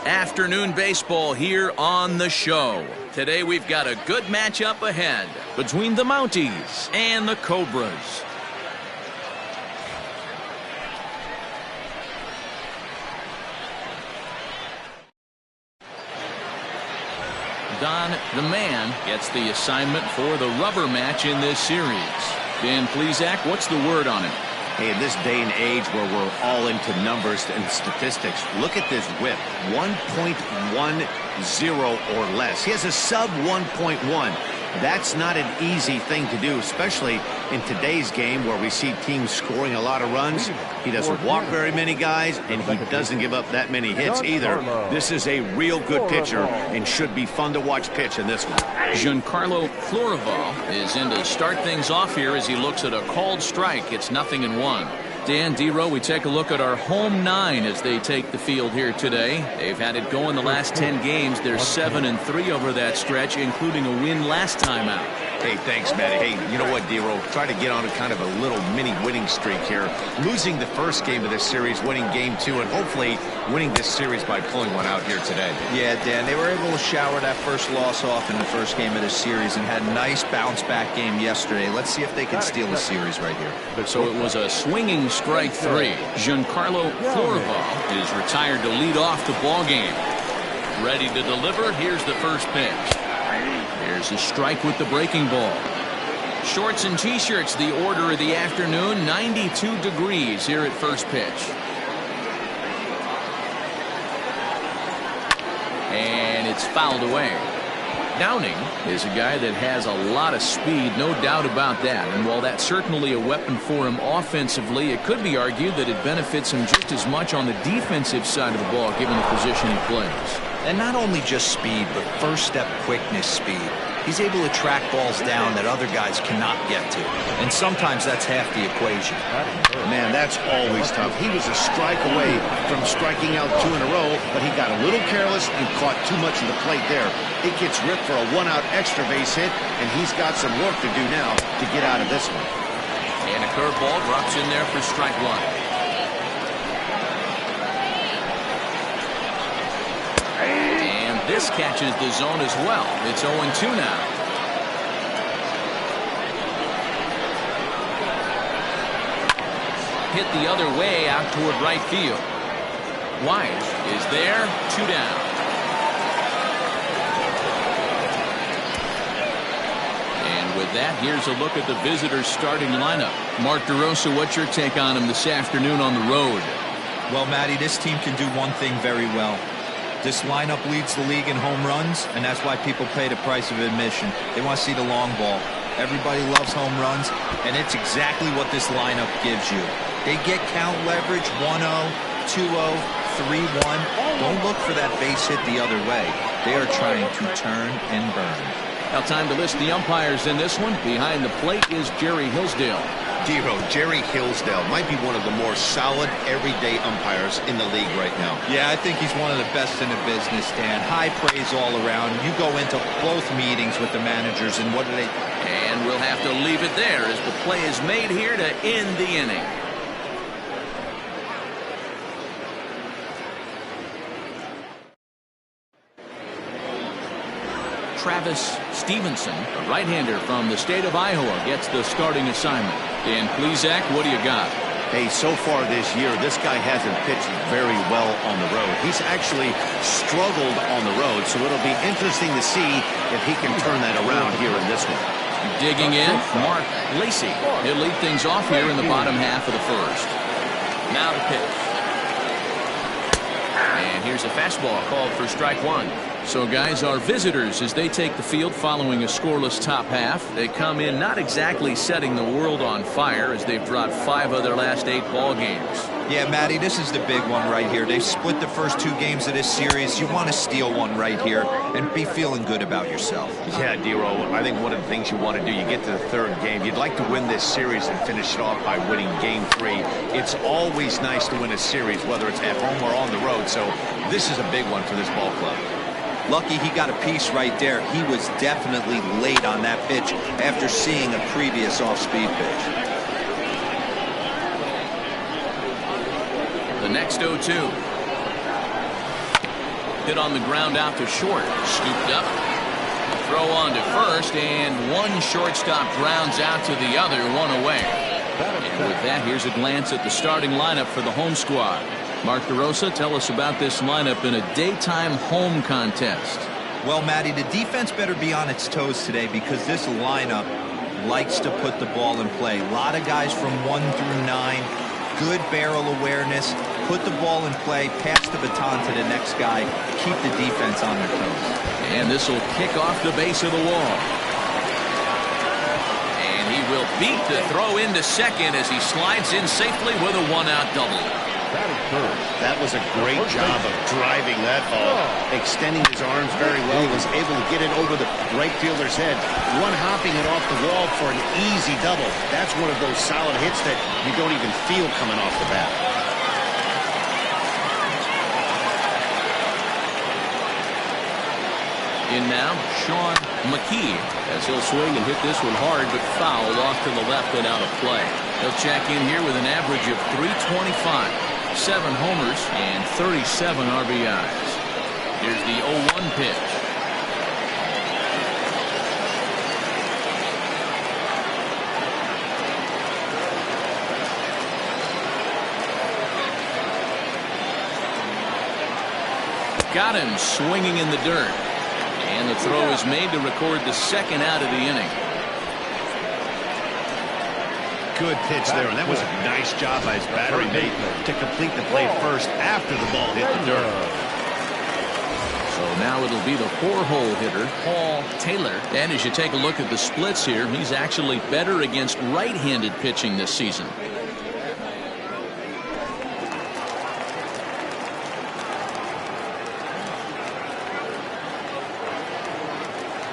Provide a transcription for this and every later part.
Afternoon baseball here on the show. Today we've got a good matchup ahead between the Mounties and the Cobras. Don, the man, gets the assignment for the rubber match in this series. Dan Plesac, what's the word on him? Hey, in this day and age where we're all into numbers and statistics, look at this whip, 1.10 or less. He has a sub 1.1. That's not an easy thing to do, especially in today's game where we see teams scoring a lot of runs. He doesn't walk very many guys, and he doesn't give up that many hits either. This is a real good pitcher and should be fun to watch pitch in this one. Giancarlo Florival is in to start things off here as he looks at a called strike. It's 0-1. Dan, D-Row, we take a look at our home 9 as they take the field here today. They've had it going the last 10 games. They're 7-3 over that stretch, including a win last time out. Hey, thanks, Matty. Hey, you know what, D-Row? Try to get on a kind of a little mini winning streak here. Losing the first game of this series, winning game 2, and hopefully winning this series by pulling one out here today. Yeah, Dan, they were able to shower that first loss off in the first game of this series and had a nice bounce-back game yesterday. Let's see if they can steal the series right here. So it was a swinging strike 3. Giancarlo Florival is retired to lead off the ball game. Ready to deliver. Here's the first pitch. There's a strike with the breaking ball. Shorts and T-shirts, the order of the afternoon. 92 degrees here at first pitch. And it's fouled away. Downing is a guy that has a lot of speed, no doubt about that. And while that's certainly a weapon for him offensively, it could be argued that it benefits him just as much on the defensive side of the ball, given the position he plays. And not only just speed, but first step quickness speed. He's able to track balls down that other guys cannot get to. And sometimes that's half the equation. Man, that's always tough. He was a strike away from striking out 2 in a row, but he got a little careless and caught too much of the plate there. It gets ripped for a 1-out extra base hit, and he's got some work to do now to get out of this one. And a curveball drops in there for strike 1. This catches the zone as well. It's 0-2 now. Hit the other way out toward right field. White is there. 2 down. And with that, here's a look at the visitors' starting lineup. Mark DeRosa, what's your take on him this afternoon on the road? Well, Matty, this team can do one thing very well. This lineup leads the league in home runs, and that's why people pay the price of admission. They want to see the long ball. Everybody loves home runs, and it's exactly what this lineup gives you. They get count leverage 1-0, 2-0, 3-1. Don't look for that base hit the other way. They are trying to turn and burn. Now time to list the umpires in this one. Behind the plate is Jerry Hillsdale. D-Row, Jerry Hillsdale might be one of the more solid everyday umpires in the league right now. Yeah, I think he's one of the best in the business, Dan. High praise all around. You go into both meetings with the managers, and what do they... And we'll have to leave it there as the play is made here to end the inning. Travis Stevenson, a right-hander from the state of Iowa, gets the starting assignment. Dan Plesac, what do you got? Hey, so far this year, this guy hasn't pitched very well on the road. He's actually struggled on the road, so it'll be interesting to see if he can turn that around here in this one. Digging in, Mark Lacey. He'll lead things off here in the bottom half of the first. Now the pitch. And here's a fastball called for strike 1. So, guys, our visitors, as they take the field following a scoreless top half, they come in not exactly setting the world on fire as they've dropped 5 of their last 8 ball games. Yeah, Matty, this is the big one right here. They've split the first 2 games of this series. You want to steal one right here and be feeling good about yourself. Yeah, D-Row, I think one of the things you want to do, you get to the 3rd game, you'd like to win this series and finish it off by winning game 3. It's always nice to win a series, whether it's at home or on the road, so this is a big one for this ball club. Lucky he got a piece right there. He was definitely late on that pitch after seeing a previous off-speed pitch. The next 0-2. Hit on the ground out to short. Scooped up. Throw on to first, and one shortstop grounds out to the other, one away. And with that, here's a glance at the starting lineup for the home squad. Mark DeRosa, tell us about this lineup in a daytime home contest. Well, Matty, the defense better be on its toes today because this lineup likes to put the ball in play. A lot of guys from 1 through 9. Good barrel awareness. Put the ball in play. Pass the baton to the next guy. Keep the defense on their toes. And this will kick off the base of the wall. And he will beat the throw into second as he slides in safely with a one-out double. That was a great job of driving that ball. Extending his arms very well. He was able to get it over the right fielder's head. One hopping it off the wall for an easy double. That's one of those solid hits that you don't even feel coming off the bat. In now, Sean McKee, as he'll swing and hit this one hard, but fouled off to the left and out of play. He'll check in here with an average of .325. 7 homers and 37 RBIs. Here's the 0-1 pitch. Got him swinging in the dirt. And the throw is made to record the second out of the inning. Good pitch there, and that was a nice job by his battery mate to complete the play first after the ball hit the dirt. So now it'll be the 4-hole hitter, Paul Taylor. And as you take a look at the splits here, he's actually better against right-handed pitching this season.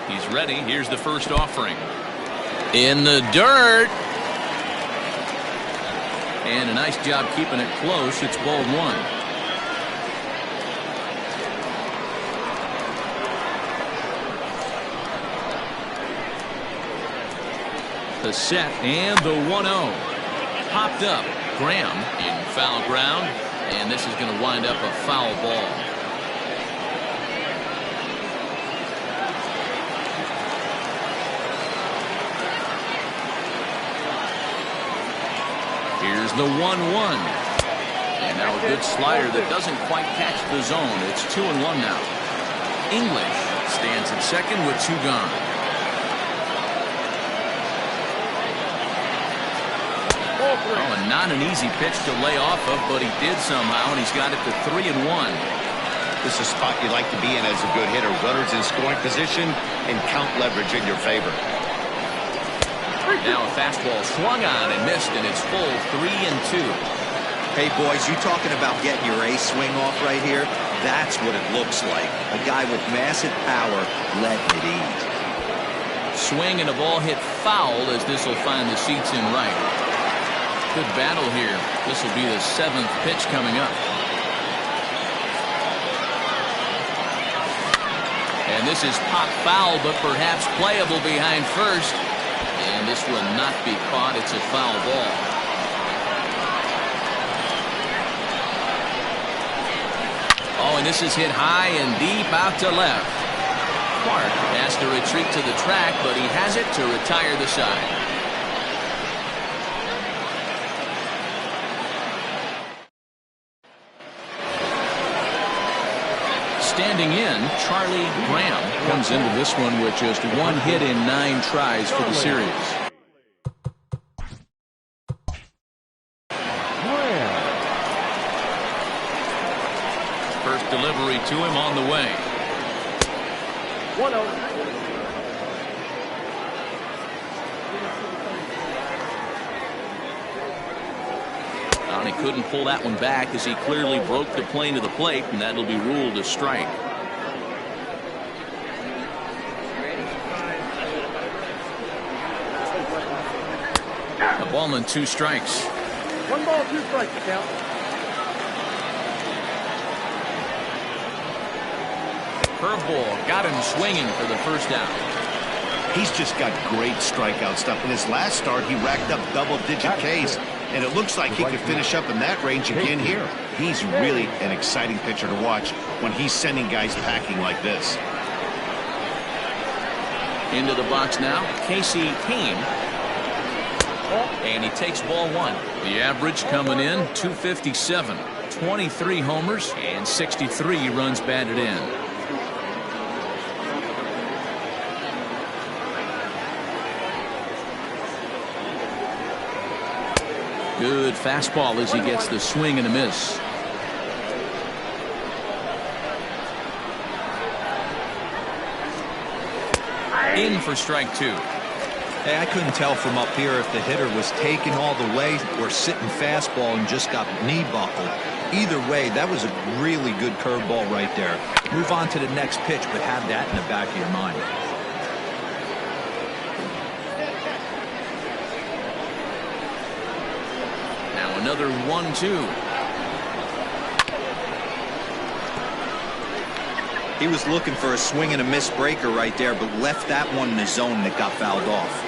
He's ready. Here's the first offering. In the dirt. And a nice job keeping it close. It's ball 1. The set and the 1-0. Popped up. Graham in foul ground. And this is going to wind up a foul ball. Here's the 1-1. And now a good slider that doesn't quite catch the zone. It's 2-1 now. English stands at second with 2 gone. Oh, and not an easy pitch to lay off of, but he did somehow, and he's got it to 3-1. This is a spot you like to be in as a good hitter. Runners in scoring position and count leverage in your favor. Now a fastball swung on and missed, and it's full 3-2. Hey, boys, you talking about getting your ace swing off right here? That's what it looks like. A guy with massive power letting it eat. Swing and a ball hit foul as this will find the seats in right. Good battle here. This will be the 7th pitch coming up. And this is pop foul, but perhaps playable behind first. And this will not be caught. It's a foul ball. Oh, and this is hit high and deep out to left. Clark has to retreat to the track, but he has it to retire the side. Standing in, Charlie Graham comes into this one with just 1 hit in 9 tries for the series. First delivery to him on the way. 1-0. And he couldn't pull that one back as he clearly broke the plane to the plate, and that'll be ruled a strike. A ball and 2 strikes. 1 ball, 2 strikes to count. Curveball got him swinging for the first out. He's just got great strikeout stuff. In his last start, he racked up double-digit Ks, and it looks like he could finish up in that range again here. He's really an exciting pitcher to watch when he's sending guys packing like this. Into the box now, Casey Kane. And he takes ball one. The average coming in, 257. 23 homers and 63 runs batted in. Good fastball as he gets the swing and a miss. In for strike two. Hey, I couldn't tell from up here if the hitter was taking all the way or sitting fastball and just got knee buckled. Either way, that was a really good curveball right there. Move on to the next pitch, but have that in the back of your mind. Now another 1-2. He was looking for a swing and a miss breaker right there, but left that one in the zone that got fouled off.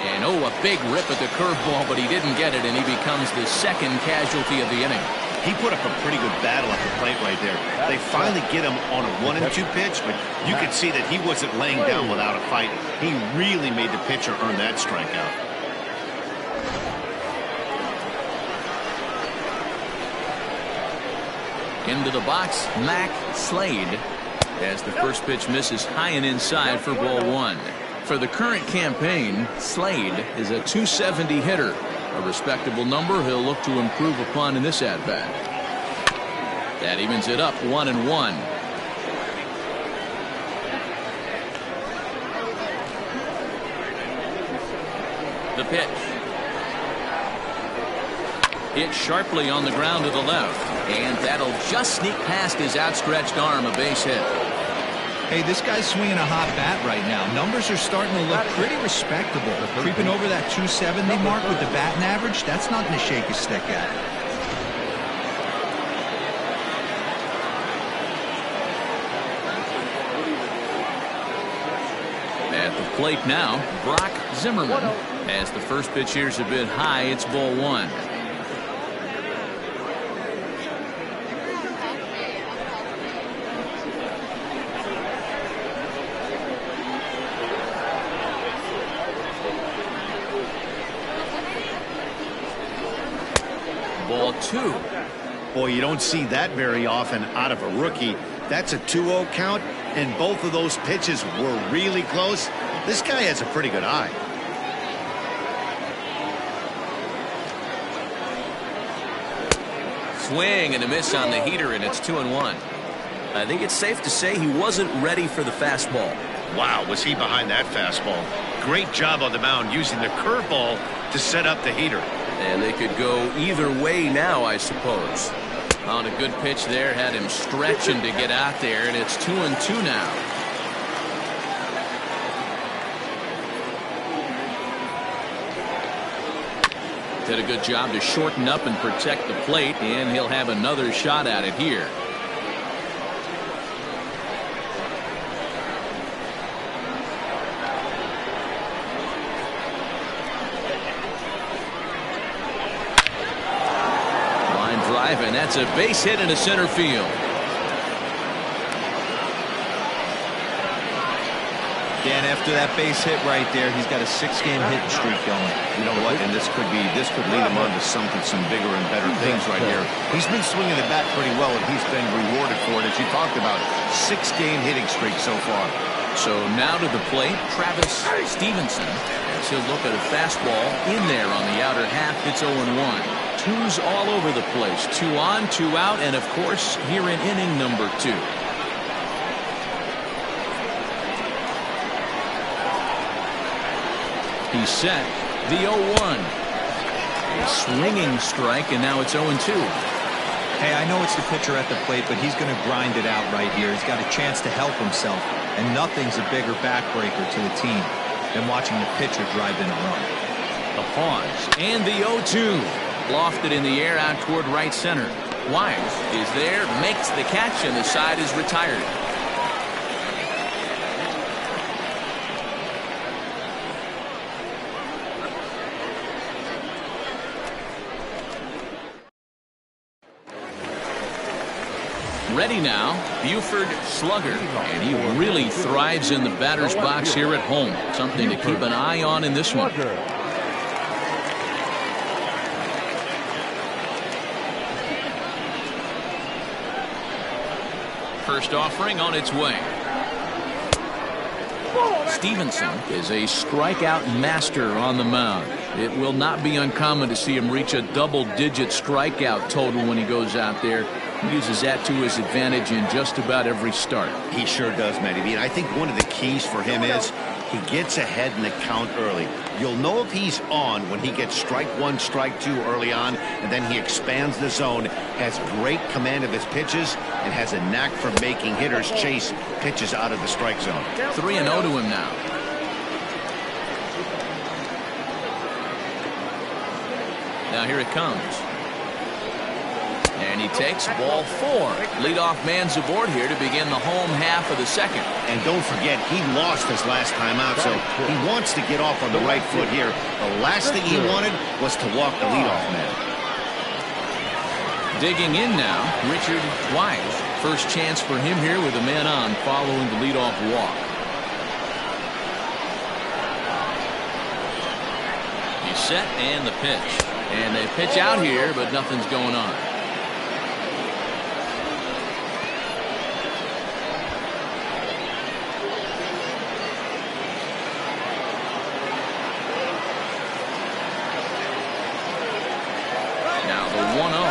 And oh, a big rip at the curveball, but he didn't get it, and he becomes the second casualty of the inning. He put up a pretty good battle at the plate right there. They finally get him on a 1-2 pitch, but you could see that he wasn't laying down without a fight. He really made the pitcher earn that strikeout. Into the box, Slade, as the first pitch misses high and inside for ball one. For the current campaign, Slade is a .270 hitter, a respectable number he'll look to improve upon in this at-bat. That evens it up 1-1. The pitch. Hit sharply on the ground to the left, and that'll just sneak past his outstretched arm, a base hit. Hey, this guy's swinging a hot bat right now. Numbers are starting to look pretty respectable. Creeping over that 270 mark with the batting average, that's nothing to shake a stick at. At the plate now, Brock Zimmerman. As the first pitch here's a bit high, it's ball one. Ball two. Boy, you don't see that very often out of a rookie. That's a 2-0 count, and both of those pitches were really close. This guy has a pretty good eye. Swing and a miss on the heater, and it's 2-1. I think it's safe to say he wasn't ready for the fastball. Wow, was he behind that fastball. Great job on the mound using the curveball to set up the heater. And they could go either way now, I suppose. On a good pitch there, had him stretching to get out there, and it's 2-2 now. Did a good job to shorten up and protect the plate, and he'll have another shot at it here. And that's a base hit into center field. Dan, after that base hit right there, he's got a 6-game hitting streak going. You know what? And this could lead him on to some bigger and better things right here. He's been swinging the bat pretty well, and he's been rewarded for it, as you talked about. 6-game hitting streak so far. So now to the plate, Travis Stevenson, as he'll look at a fastball in there on the outer half. It's 0-1. Twos all over the place. 2 on, 2 out, and of course here in inning number 2. He's set. The 0-1. A swinging strike, and now it's 0-2. Hey, I know it's the pitcher at the plate, but he's going to grind it out right here. He's got a chance to help himself, and nothing's a bigger backbreaker to a team than watching the pitcher drive in a run. The pause, and the 0-2. Lofted in the air out toward right center. Wise is there, makes the catch, and the side is retired. ready now. Buford slugger, and he really thrives in the batter's box here at home. Something to keep an eye on in this one. First offering on its way. Stevenson is a strikeout master on the mound. It will not be uncommon to see him reach a double-digit strikeout total when he goes out there. He uses that to his advantage in just about every start. He sure does, Matty B. And I think one of the keys for him is he gets ahead in the count early. You'll know if he's on when he gets strike one, strike two early on, and then he expands the zone, has great command of his pitches, and has a knack for making hitters chase pitches out of the strike zone. 3-0 to him now. Now here it comes. And he takes ball 4. Leadoff man's aboard here to begin the home half of the second. And don't forget, he lost his last time out, so he wants to get off on the right foot here. The last thing he wanted was to walk the leadoff man. Digging in now, Richard Wise. First chance for him here with a man on following the leadoff walk. He's set and the pitch. And they pitch out here, but nothing's going on. Now the 1-0.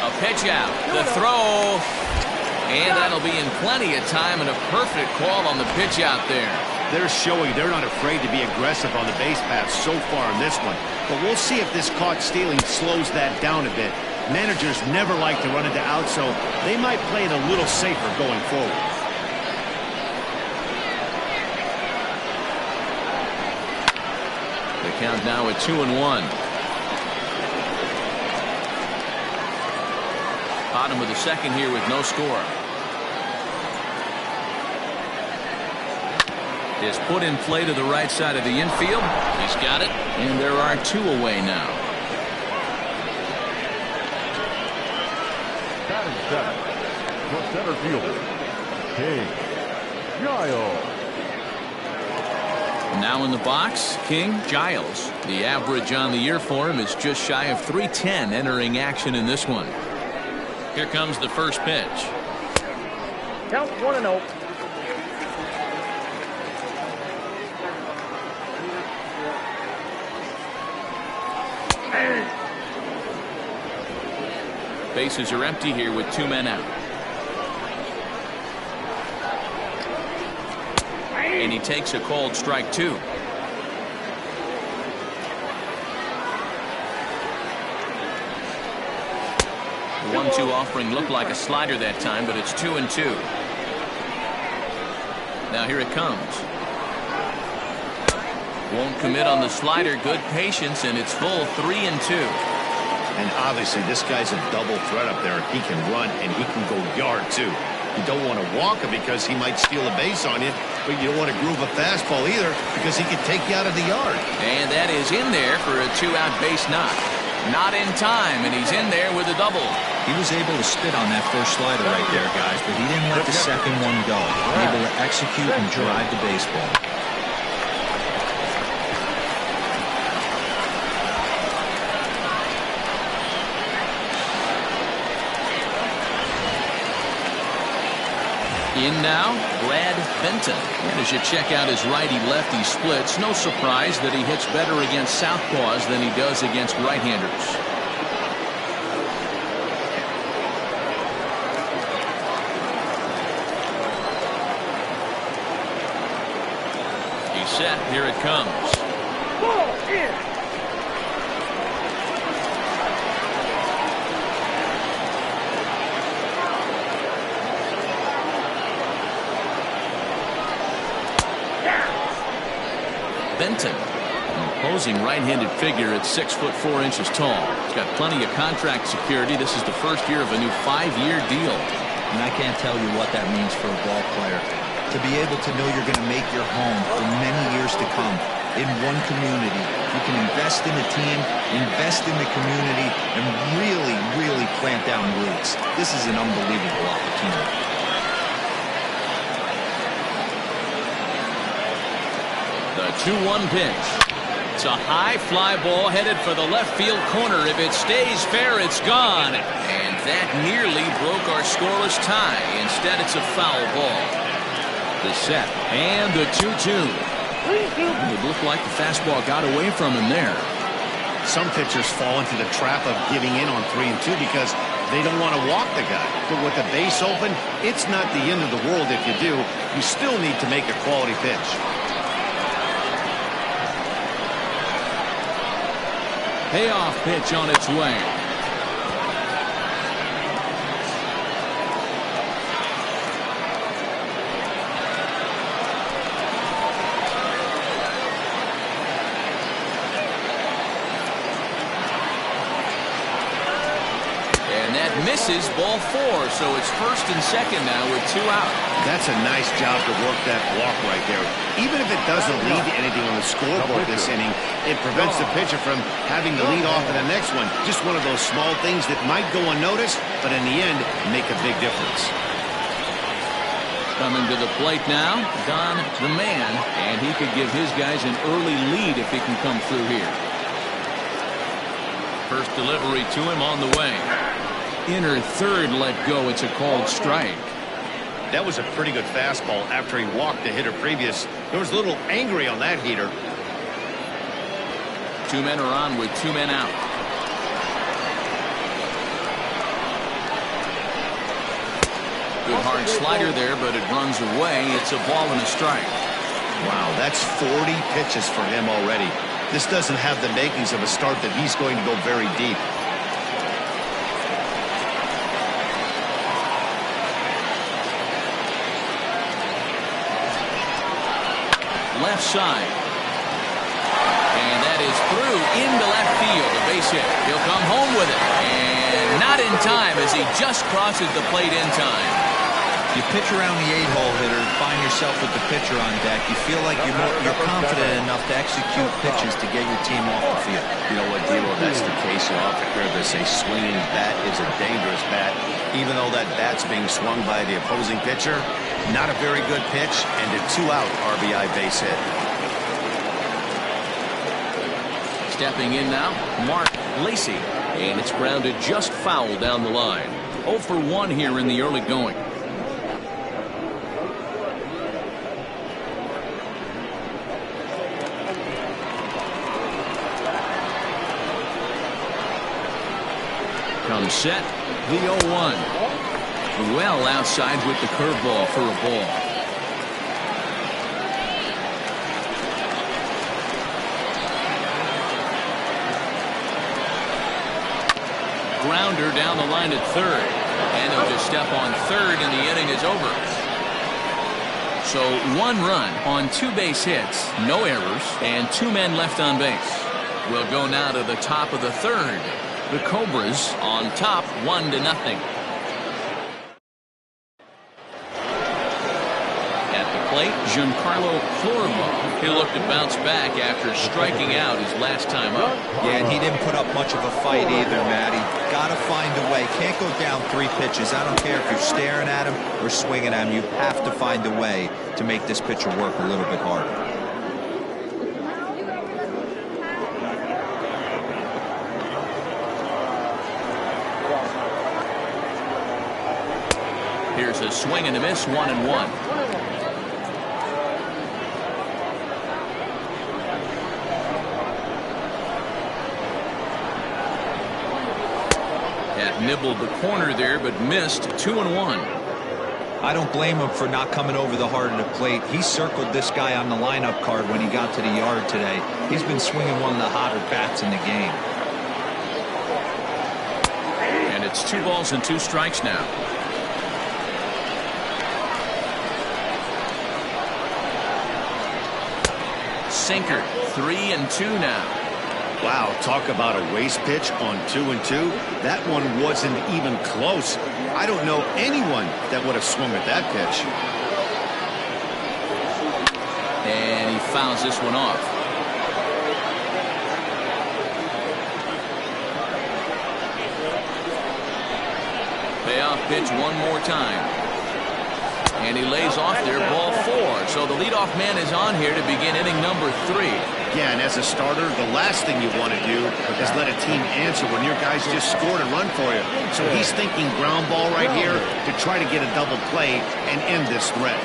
A pitch out. The throw. And that'll be in plenty of time and a perfect call on the pitch out there. They're showing they're not afraid to be aggressive on the base path so far in this one. But we'll see if this caught stealing slows that down a bit. Managers never like to run into out, so they might play it a little safer going forward. The count now at 2-1. Bottom of the second here with no score. Is put in play to the right side of the infield. He's got it, and there are 2 away now. Batting seven, the center fielder, King Giles. Now in the box, King Giles. The average on the year for him is just shy of 310 entering action in this one. Here comes the first pitch. Count 1-0. Bases are empty here with 2 men out. And he takes a called strike 2. The 1-2 offering looked like a slider that time, but it's 2-2. Now here it comes. Won't commit on the slider. Good patience, and it's full 3-2. And obviously this guy's a double threat up there. He can run and he can go yard too. You don't want to walk him because he might steal a base on you, but you don't want to groove a fastball either because he can take you out of the yard. And that is in there for a 2-out base knock. Not in time, and he's in there with a double. He was able to spit on that first slider right there, guys, but he didn't let the second one go. Able to execute and drive the baseball. In now, Brad Benton. And as you check out his righty-lefty splits, no surprise that he hits better against southpaws than he does against right-handers. He's set. Here it comes. Ball in. Benton, an imposing right-handed figure at 6'4" tall. He's got plenty of contract security. This is the first year of a new 5-year deal. And I can't tell you what that means for a ball player. To be able to know you're going to make your home for many years to come in one community. You can invest in the team, invest in the community, and really, really plant down roots. This is an unbelievable opportunity. The 2-1 pitch. It's a high fly ball headed for the left field corner. If it stays fair, it's gone. And that nearly broke our scoreless tie. Instead, it's a foul ball. The set and the 2-2. It looked like the fastball got away from him there. Some pitchers fall into the trap of giving in on 3-2 because they don't want to walk the guy. But with the base open, it's not the end of the world if you do. You still need to make a quality pitch. Payoff pitch on its way. And that misses, ball 4, so it's first and second now with 2 out. That's a nice job to work that walk right there. Even if it doesn't lead to anything on the scoreboard this inning, it prevents the pitcher from having to lead off in the next one. Just one of those small things that might go unnoticed, but in the end, make a big difference. Coming to the plate now, Don the man, and he could give his guys an early lead if he can come through here. First delivery to him on the way. Inner third let go. It's a called strike. That was a pretty good fastball after he walked the hitter previous. There was a little angry on that heater. 2 men are on with 2 men out. Good hard slider there, but it runs away. It's a ball and a strike. Wow, that's 40 pitches for him already. This doesn't have the makings of a start that he's going to go very deep. Left side. And that is through into left field. A base hit. He'll come home with it. And not in time as he just crosses the plate in time. You pitch around the 8-hole hitter, find yourself with the pitcher on deck. You feel like you're confident enough to execute pitches to get your team off the field. You know what, D'Lo, that's the case. You often hear this, a swinging bat is a dangerous bat. Even though that bat's being swung by the opposing pitcher, not a very good pitch, and a 2-out RBI base hit. Stepping in now, Mark Lacey. And it's grounded just foul down the line. 0 for 1 here in the early going. Comes set, the 0-1. Well outside with the curveball for a ball. Grounder down the line at third. And he'll just step on third and the inning is over. So 1 run on 2 base hits, no errors, and 2 men left on base. We'll go now to the top of the third. The Cobras on top 1-0. At the plate, Giancarlo Floribal. He'll look to bounce back after striking out his last time up. Yeah, and he didn't put up much of a fight either, Matty. Got to find a way. Can't go down 3 pitches. I don't care if you're staring at him or swinging at him. You have to find a way to make this pitcher work a little bit harder. Here's a swing and a miss, 1-1. That nibbled the corner there, but missed. 2-1. I don't blame him for not coming over the heart of the plate. He circled this guy on the lineup card when he got to the yard today. He's been swinging one of the hotter bats in the game. And it's 2 balls and 2 strikes now. Sinker, 3-2 now. Wow, talk about a waste pitch on 2-2. That one wasn't even close. I don't know anyone that would have swung at that pitch. And he fouls this one off. Payoff pitch one more time. And he lays off there, ball 4. So the leadoff man is on here to begin inning number 3. Yeah, and as a starter, the last thing you want to do is let a team answer when your guys just scored a run for you. So he's thinking ground ball right here to try to get a double play and end this threat.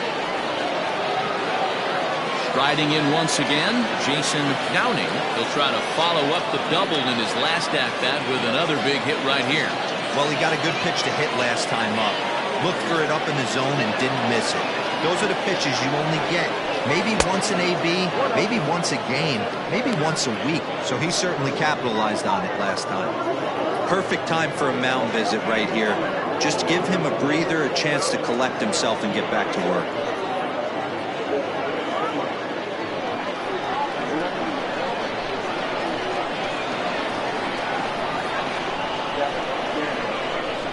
Striding in once again, Jason Downing. He'll try to follow up the double in his last at-bat with another big hit right here. Well, he got a good pitch to hit last time up. Looked for it up in the zone and didn't miss it. Those are the pitches you only get. Maybe once an AB, maybe once a game, maybe once a week. So he certainly capitalized on it last time. Perfect time for a mound visit right here. Just give him a breather, a chance to collect himself and get back to work.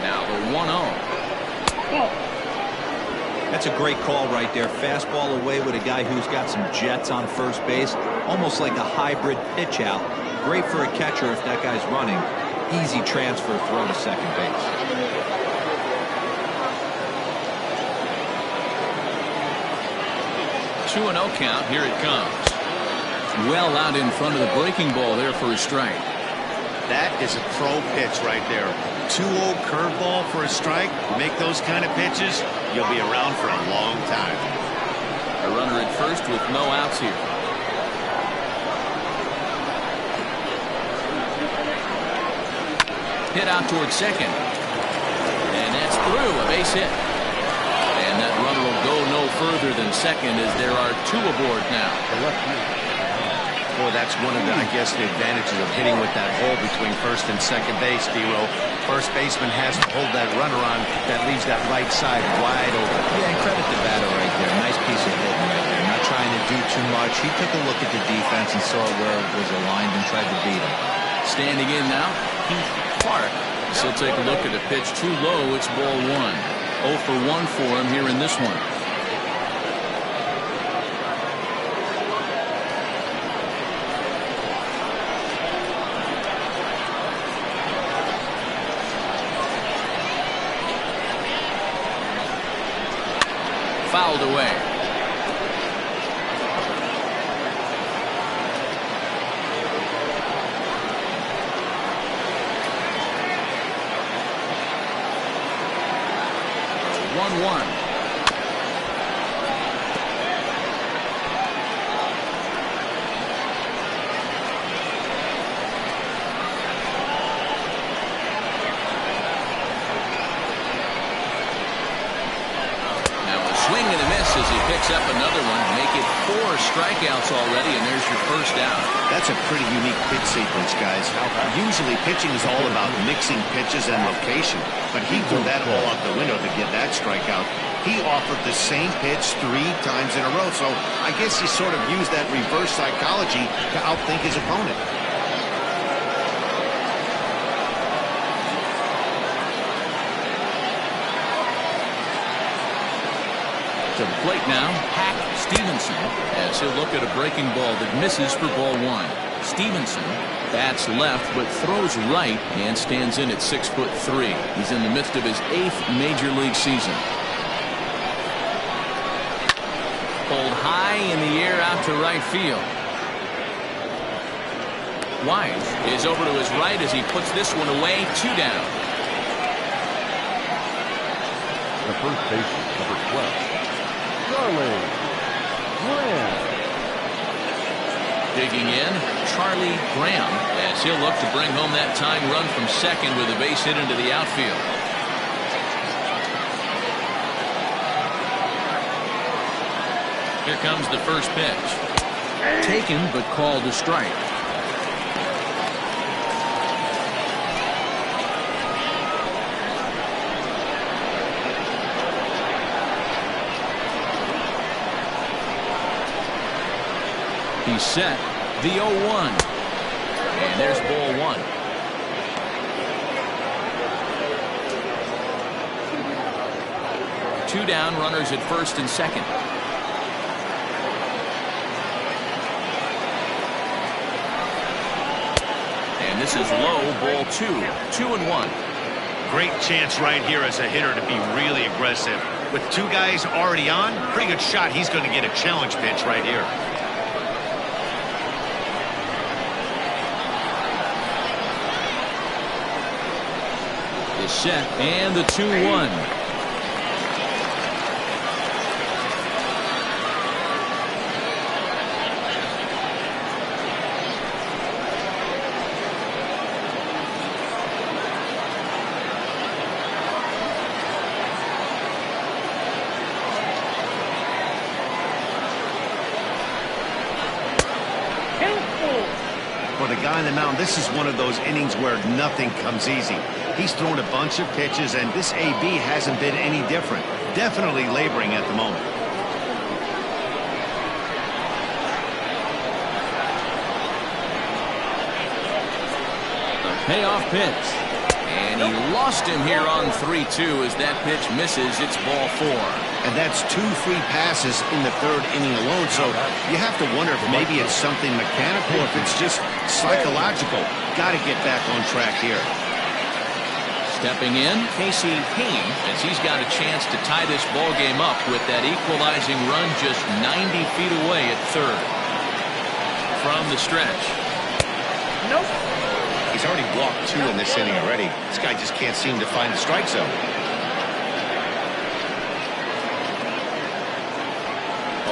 Now the 1-0. That's a great call right there. Fastball away with a guy who's got some jets on first base. Almost like a hybrid pitch out. Great for a catcher if that guy's running. Easy transfer throw to second base. 2-0 count. Here it comes. Well out in front of the breaking ball there for a strike. That is a pro pitch right there. 2-0 curveball for a strike. Make those kind of pitches, you'll be around for a long time. A runner at first with no outs here. Hit out towards second. And that's through, a base hit. And that runner will go no further than second as there are 2 aboard now. Boy, that's one of the, I guess, the advantages of hitting with that hole between first and second base, D-Row. First baseman has to hold that runner on. That leaves that right side wide open. Yeah, and credit to Battle right there. Nice piece of hitting right there. Not trying to do too much. He took a look at the defense and saw where it was aligned and tried to beat him. Standing in now, Keith Clark. So take a look at a pitch too low. It's ball 1. 0 for 1 for him here in this one. Fouled away. One. Swing and a miss as he picks up another one. Make it 4 strikeouts already, and there's your first out. That's a pretty unique pitch sequence, guys. Usually pitching is all about mixing pitches and location, but he threw that all out the window to get that strikeout. He offered the same pitch 3 times in a row, so I guess he sort of used that reverse psychology to outthink his opponent. To the plate now, Hack Stevenson, as he'll look at a breaking ball that misses for ball 1. Stevenson bats left but throws right and stands in at 6'3". He's in the midst of his 8th major league season. Pulled high in the air out to right field. Wise is over to his right as he puts this one away. 2 down. The first baseman, number 12. Charlie Graham. Digging in, Charlie Graham, as he'll look to bring home that tying run from second with a base hit into the outfield. Here comes the first pitch. Taken but called a strike. He's set. The 0-1. And there's ball 1. Two down, runners at first and second. And this is low, ball 2. 2-1. Great chance right here as a hitter to be really aggressive. With two guys already on, pretty good shot. He's going to get a challenge pitch right here. The set and the 2-1. For the guy on the mound, this is one of those innings where nothing comes easy. He's thrown a bunch of pitches, and this AB hasn't been any different. Definitely laboring at the moment. The payoff pitch. And he lost him here on 3-2 as that pitch misses. It's ball 4. And that's 2 free passes in the 3rd inning alone. So you have to wonder if maybe it's something mechanical, if it's just psychological. Got to get back on track here. Stepping in, Casey Payne, as he's got a chance to tie this ball game up with that equalizing run just 90 feet away at 3rd. From the stretch. Nope. He's already walked 2 in this inning already. This guy just can't seem to find the strike zone.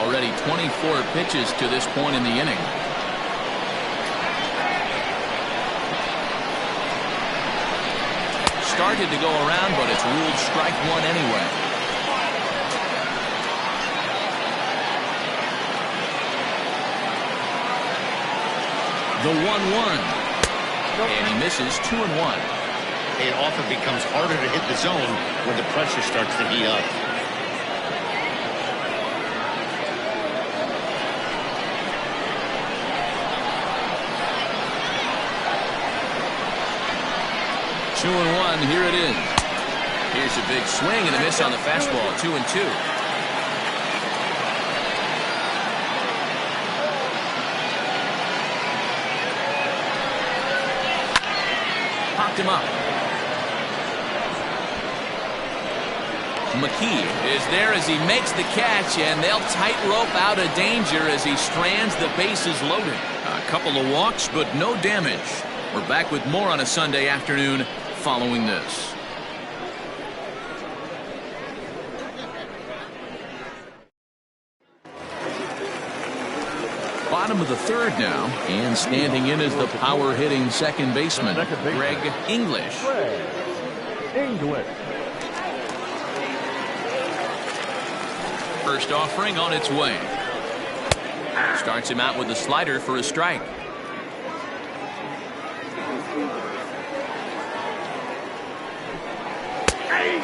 Already 24 pitches to this point in the inning. Started to go around, but it's ruled strike 1 anyway. The 1-1. And he misses 2-1. It often becomes harder to hit the zone when the pressure starts to heat up. Two and 1, here it is. Here's a big swing and a miss on the fastball. 2-2. Popped him up. McKee is there as he makes the catch, and they'll tightrope out of danger as he strands the bases loaded. A couple of walks, but no damage. We're back with more on a Sunday afternoon following this. Bottom of the 3rd now, and standing in is the power-hitting second baseman, Greg English. First offering on its way. Starts him out with a slider for a strike.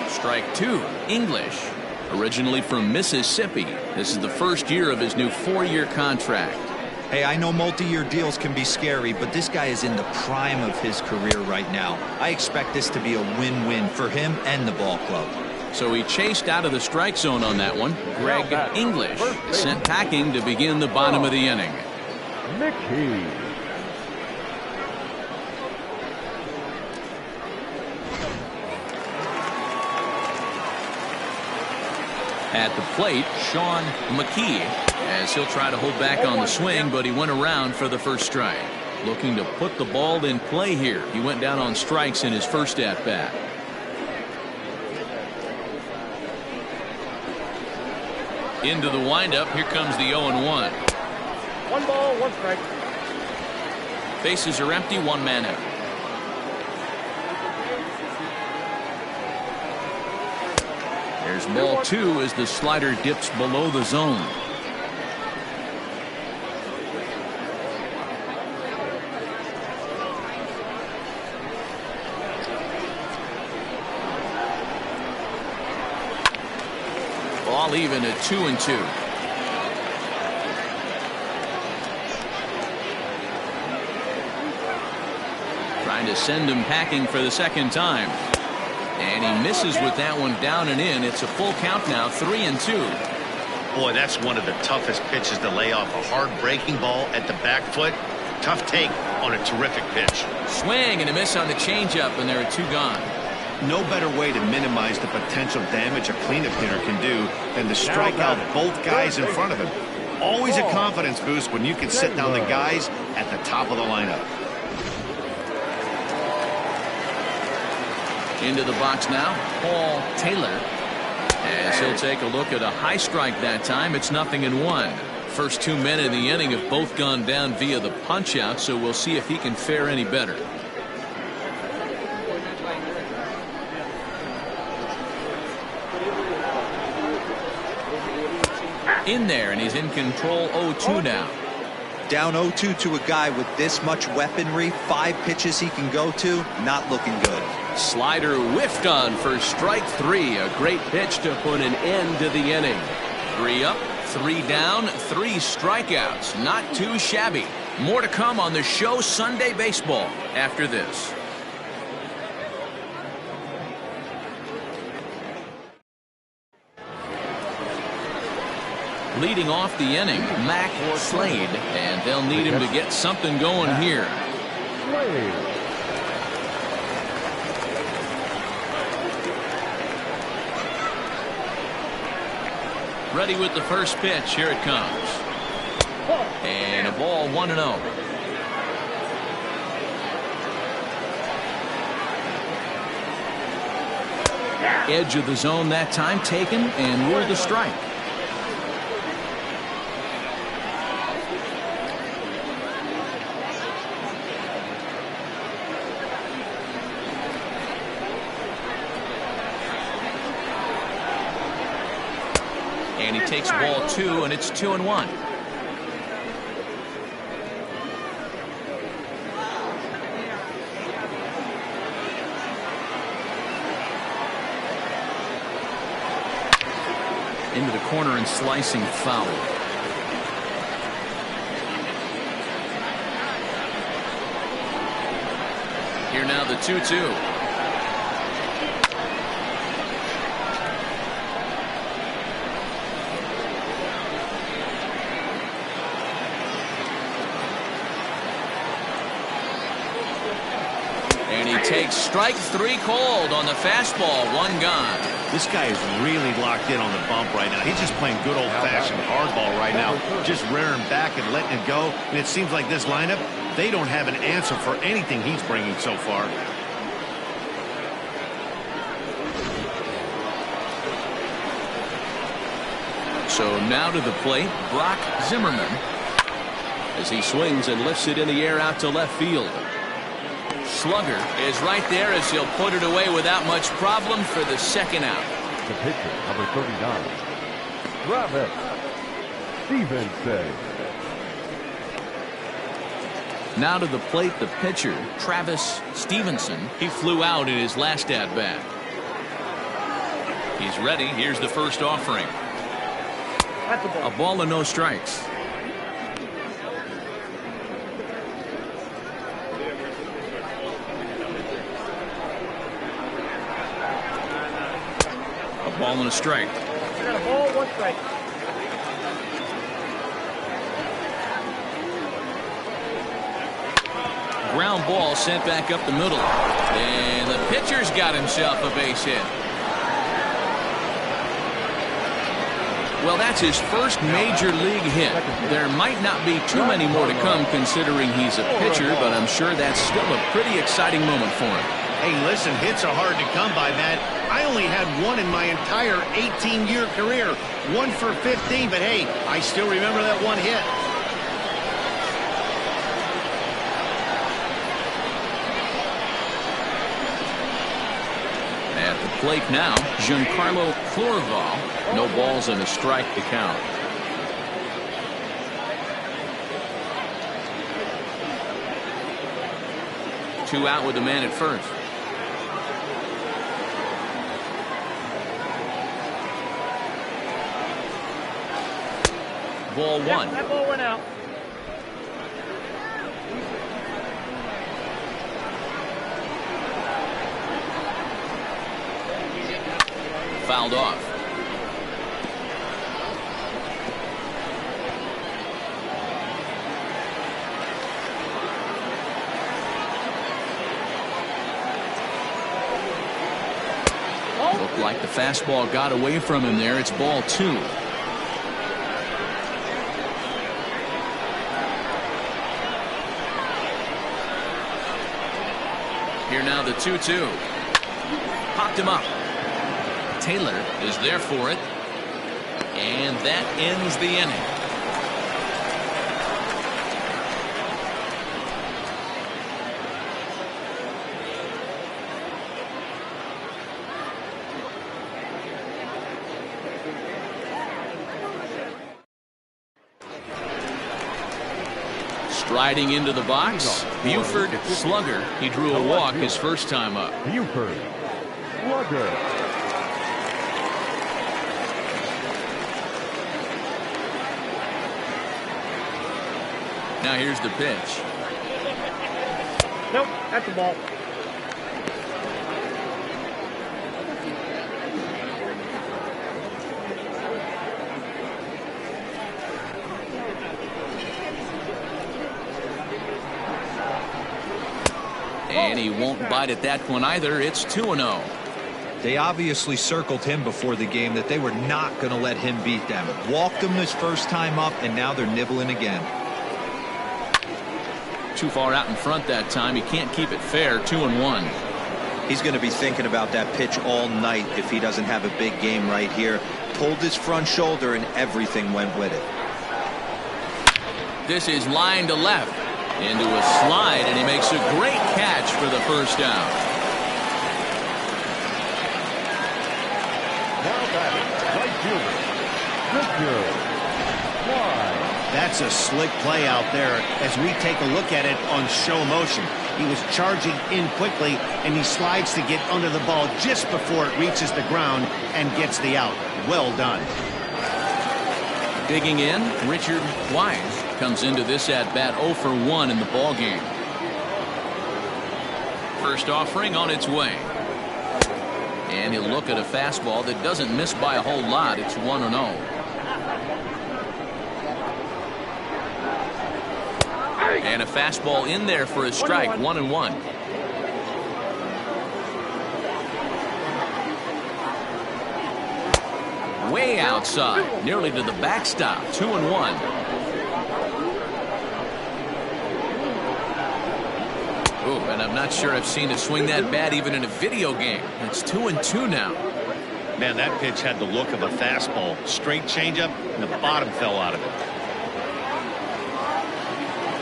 Strike 2, English. Originally from Mississippi, this is the first year of his new 4-year contract. Hey, I know multi-year deals can be scary, but this guy is in the prime of his career right now. I expect this to be a win-win for him and the ball club. So he chased out of the strike zone on that one. Greg English sent packing to begin the bottom of the inning. McKee. At the plate, Sean McKee, as he'll try to hold back on the swing, but he went around for the first strike. Looking to put the ball in play here. He went down on strikes in his first at-bat. Into the windup, here comes the 0-1. 1 ball, 1 strike. Bases are empty, 1 man out. There's ball 2 as the slider dips below the zone. Ball even at 2-2. Trying to send him packing for the second time. And he misses with that one down and in. It's a full count now, 3-2. Boy, that's one of the toughest pitches to lay off. A hard breaking ball at the back foot. Tough take on a terrific pitch. Swing and a miss on the changeup, and there are 2 gone. No better way to minimize the potential damage a cleanup hitter can do than to strike out both guys in front of him. Always a confidence boost when you can sit down the guys at the top of the lineup. Into the box now, Paul Taylor. As he'll take a look at a high strike that time. It's 0-1. First 2 men in the inning have both gone down via the punch out, so we'll see if he can fare any better. In there, and he's in control 0-2 now. Down 0-2 to a guy with this much weaponry, 5 pitches he can go to, not looking good. Slider whiffed on for strike 3. A great pitch to put an end to the inning. 3 up, 3 down, 3 strikeouts. Not too shabby. More to come on the show Sunday Baseball after this. Leading off the inning, Slade, and they'll need him to get something going here. Slade. Ready with the first pitch. Here it comes. And a ball, 1-0. Edge of the zone that time taken and ruled a strike. And he takes ball 2, and it's 2-1. Into the corner and slicing foul. Here now the 2-2. And he takes strike 3 called on the fastball. 1 gone. This guy is really locked in on the bump right now. He's just playing good old-fashioned hardball right now, just rearing back and letting it go. And it seems like this lineup, they don't have an answer for anything he's bringing so far. So now to the plate, Brock Zimmerman, as he swings and lifts it in the air out to left field. Slugger is right there as he'll put it away without much problem for the second out. The pitcher, number 39, Travis Stevenson. Now to the plate, the pitcher, Travis Stevenson. He flew out in his last at-bat. He's ready. Here's the first offering. A ball and no strikes. Ball and a strike. Got a ball, 1 strike. Ground ball sent back up the middle. And the pitcher's got himself a base hit. Well, that's his first major league hit. There might not be too many more to come considering he's a pitcher, but I'm sure that's still a pretty exciting moment for him. Hey, listen, hits are hard to come by, Matt. I only had 1 in my entire 18-year career. 1 for 15, but hey, I still remember that 1 hit. At the plate now, Giancarlo Florival. No balls and a strike to count. Two out with the man at first. Ball 1. That ball went out. Fouled off. Looked like the fastball got away from him there. It's ball 2. Here now the 2-2. Popped him up. Taylor is there for it. And that ends the inning. Striding into the box, Buford slugger. He drew a walk his first time up. Buford slugger. Now here's the pitch. Nope, that's the ball. And he won't bite at that one either. It's 2-0. They obviously circled him before the game that they were not going to let him beat them. Walked him his first time up, and now they're nibbling again. Too far out in front that time. He can't keep it fair. 2-1. He's going to be thinking about that pitch all night if he doesn't have a big game right here. Pulled his front shoulder, and everything went with it. This is line to left. Into a slide, and he makes a great catch for the first down. Now batting, right fielder, Victor Slade. That's a slick play out there as we take a look at it on show motion. He was charging in quickly, and he slides to get under the ball just before it reaches the ground and gets the out. Well done. Digging in, Richard Wise comes into this at bat 0 for 1 in the ball game. First offering on its way. And he'll look at a fastball that doesn't miss by a whole lot. It's 1-0. And a fastball in there for a strike. 1-1. Way outside, nearly to the backstop. 2-1. Oh, and I'm not sure I've seen it swing that bad even in a video game. It's 2-2 now. Man, that pitch had the look of a fastball. Straight changeup, and the bottom fell out of it.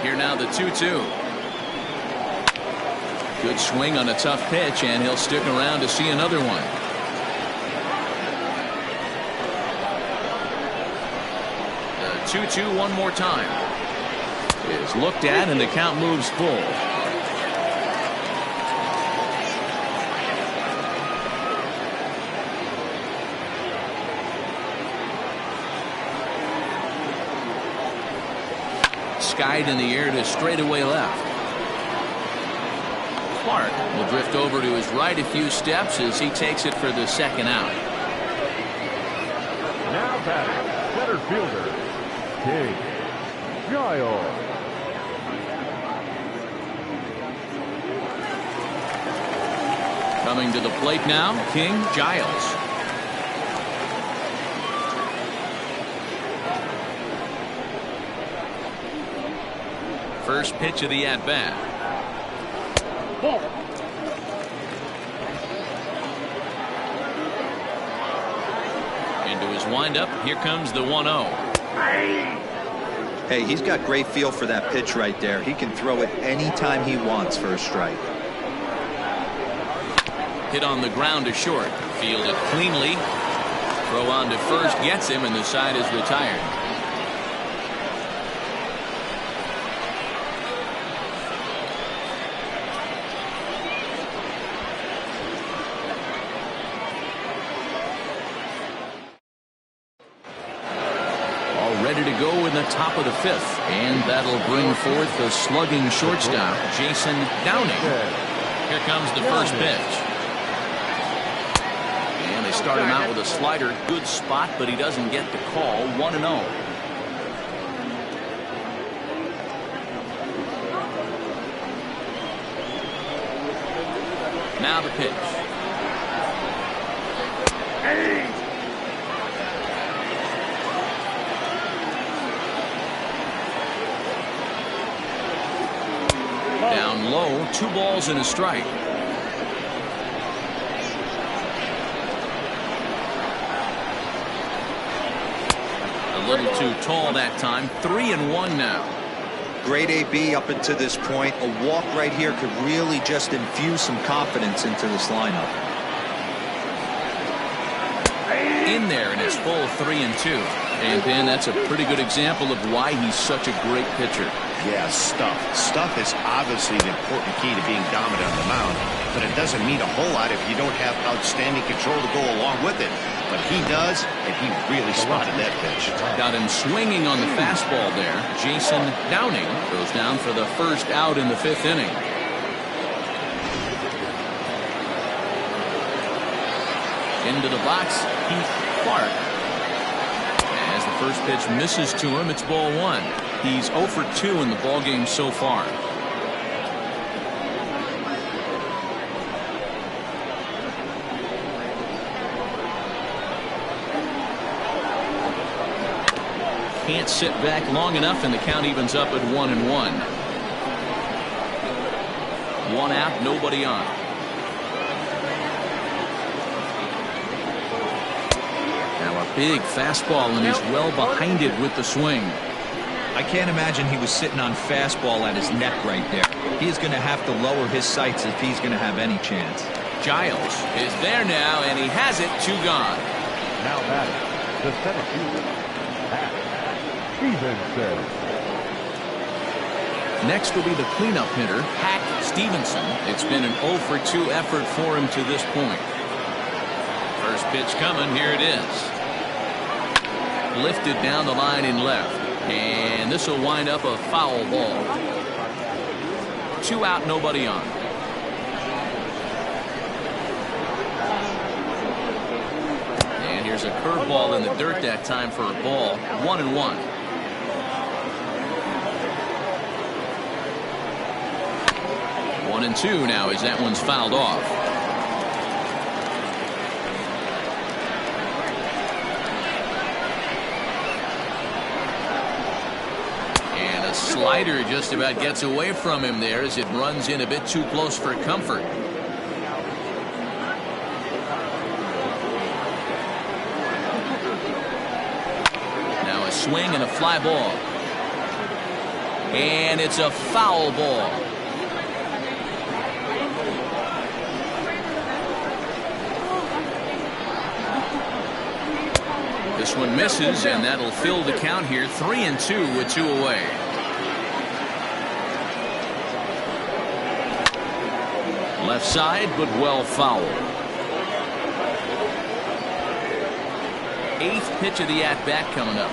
Here now the 2-2. Good swing on a tough pitch, and he'll stick around to see another one. The 2-2 one more time. Is looked at, and the count moves full. Skied in the air to straightaway left. Clark will drift over to his right a few steps as he takes it for the second out. Now batting, center fielder, King Giles. Coming to the plate now, King Giles. First pitch of the at-bat. Ball. Into his windup, here comes the 1-0. Hey, he's got great feel for that pitch right there. He can throw it anytime he wants for a strike. Hit on the ground to short. Fielded cleanly. Throw on to first gets him, and the side is retired. Ready to go in the top of the 5th, and that'll bring forth the slugging shortstop, Jason Downing. Here comes the first pitch. And they start him out with a slider. Good spot, but he doesn't get the call. 1-0. Now the pitch. Down low, 2 balls and a strike. A little too tall that time. 3-1 now. Great AB up until this point. A walk right here could really just infuse some confidence into this lineup. In there, and it's full 3-2. And Ben, that's a pretty good example of why he's such a great pitcher. Yeah, stuff. Stuff is obviously the important key to being dominant on the mound, but it doesn't mean a whole lot if you don't have outstanding control to go along with it. But he does, and he really spotted that pitch. Got him swinging on the fastball there. Jason Downing goes down for the first out in the 5th inning. Into the box, Heath Clark. As the first pitch misses to him, it's ball 1. He's 0 for 2 in the ballgame so far. Can't sit back long enough, and the count evens up at 1-1. 1 out, nobody on. Now a big fastball, and he's well behind it with the swing. I can't imagine he was sitting on fastball at his neck right there. He's going to have to lower his sights if he's going to have any chance. Giles is there now, and he has it. 2 gone. Now batting, the center fielder, Stevenson. Next will be the cleanup hitter, Hack Stevenson. It's been an 0 for 2 effort for him to this point. First pitch coming. Here it is. Lifted down the line in left. And this will wind up a foul ball. 2 out, nobody on. And here's a curveball in the dirt that time for a ball. 1-1. One and 2 now as that one's fouled off. Slider just about gets away from him there as it runs in a bit too close for comfort. Now a swing and a fly ball. And it's a foul ball. This one misses, and that'll fill the count here. 3-2 with 2 away. Left side, but well fouled. 8th pitch of the at-bat coming up.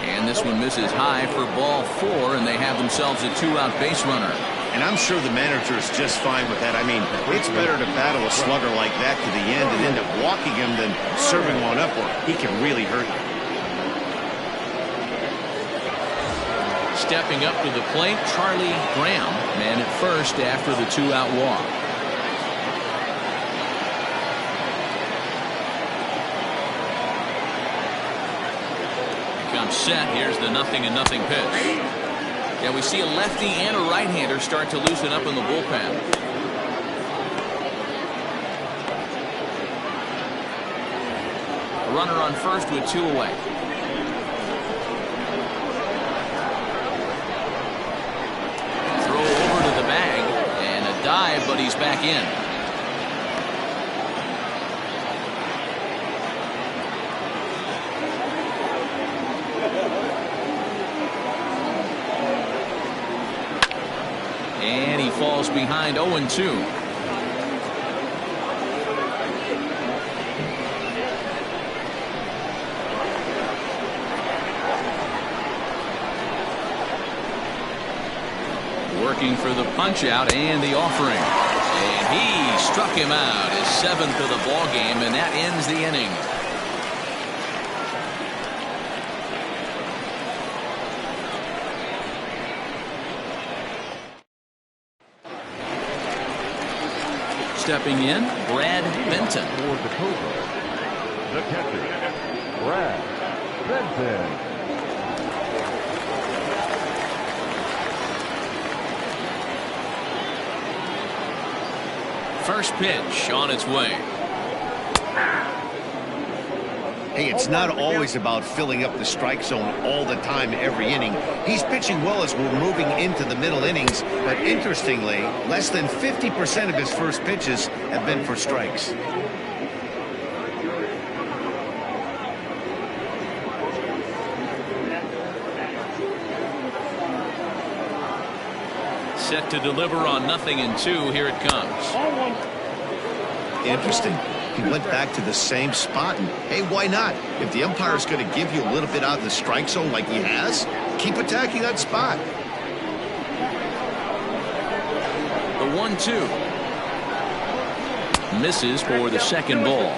And this one misses high for ball 4, and they have themselves a 2-out base runner. And I'm sure the manager is just fine with that. I mean, it's better to battle a slugger like that to the end and end up walking him than serving one up where he can really hurt you. Stepping up to the plate, Charlie Graham, man at first after the 2-out walk. Comes set. Here's the 0-0 pitch. Yeah, we see a lefty and a right-hander start to loosen up in the bullpen. A runner on first with 2 away. Dive, but he's back in. And he falls behind 0-2. Working for the punch out and the offering, and he struck him out, his 7th of the ball game, and that ends the inning. Stepping in, Brad Benton. For the Cobras, the catcher, Brad Benton. First pitch on its way. Hey, it's not always about filling up the strike zone all the time every inning. He's pitching well as we're moving into the middle innings, but interestingly, less than 50% of his first pitches have been for strikes. Set to deliver on 0-2. Here it comes. Interesting. He went back to the same spot, and hey, why not? If the umpire's going to give you a little bit out of the strike zone like he has, keep attacking that spot. The 1-2. Misses for the second ball.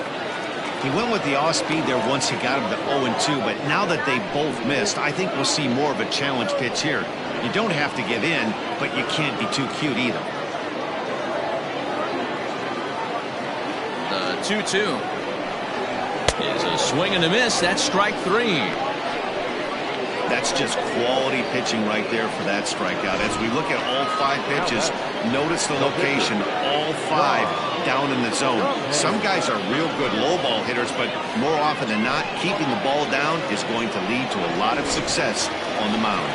He went with the off speed there once he got him to 0-2, but now that they both missed, I think we'll see more of a challenge pitch here. You don't have to give in, but you can't be too cute either. The 2-2 is a swing and a miss. That's strike 3. That's just quality pitching right there for that strikeout. As we look at all 5 pitches, notice the location, all 5 down in the zone. Some guys are real good low ball hitters, but more often than not, keeping the ball down is going to lead to a lot of success on the mound.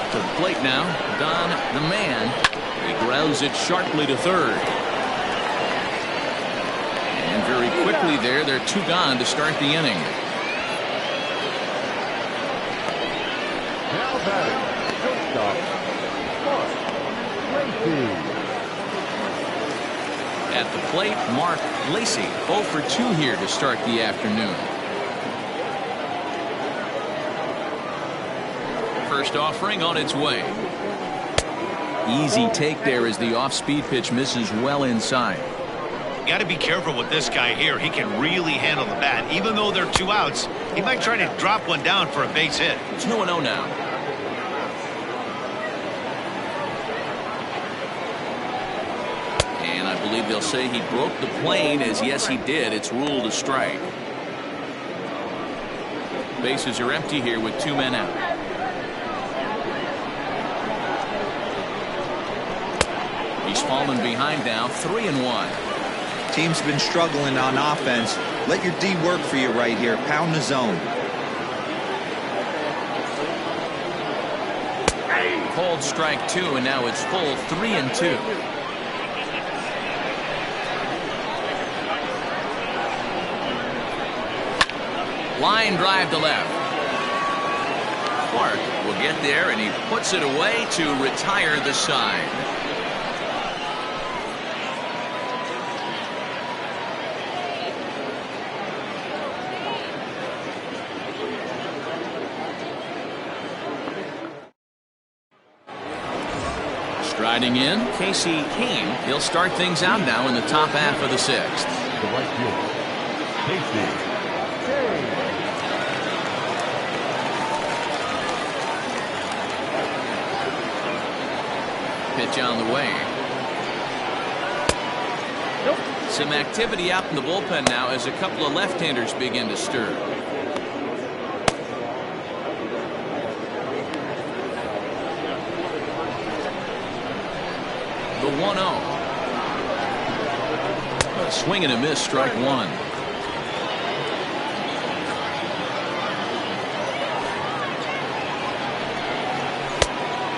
To the plate now, Don the man. He grounds it sharply to third. And very quickly there, they're 2 gone to start the inning. Now batting, shortstop, Mark Lacey. At the plate, Mark Lacey, 0 for 2 here to start the afternoon. First offering on its way. Easy take there as the off-speed pitch misses well inside. You got to be careful with this guy here. He can really handle the bat. Even though they're 2 outs, he might try to drop one down for a base hit. It's 2-0 now. And I believe they'll say he broke the plane, as yes he did. It's ruled a strike. Bases are empty here with 2 men out. He's fallen behind now, 3-1. Team's been struggling on offense. Let your D work for you right here. Pound the zone. Cold strike 2, and now it's full 3-2. Line drive to left. Clark will get there, and he puts it away to retire the side. Striding in, Casey Kane. He'll start things out now in the top half of the 6th. The right fielder, Casey Kane. Pitch on the way. Some activity out in the bullpen now as a couple of left-handers begin to stir. The 1-0. A swing and a miss, strike 1.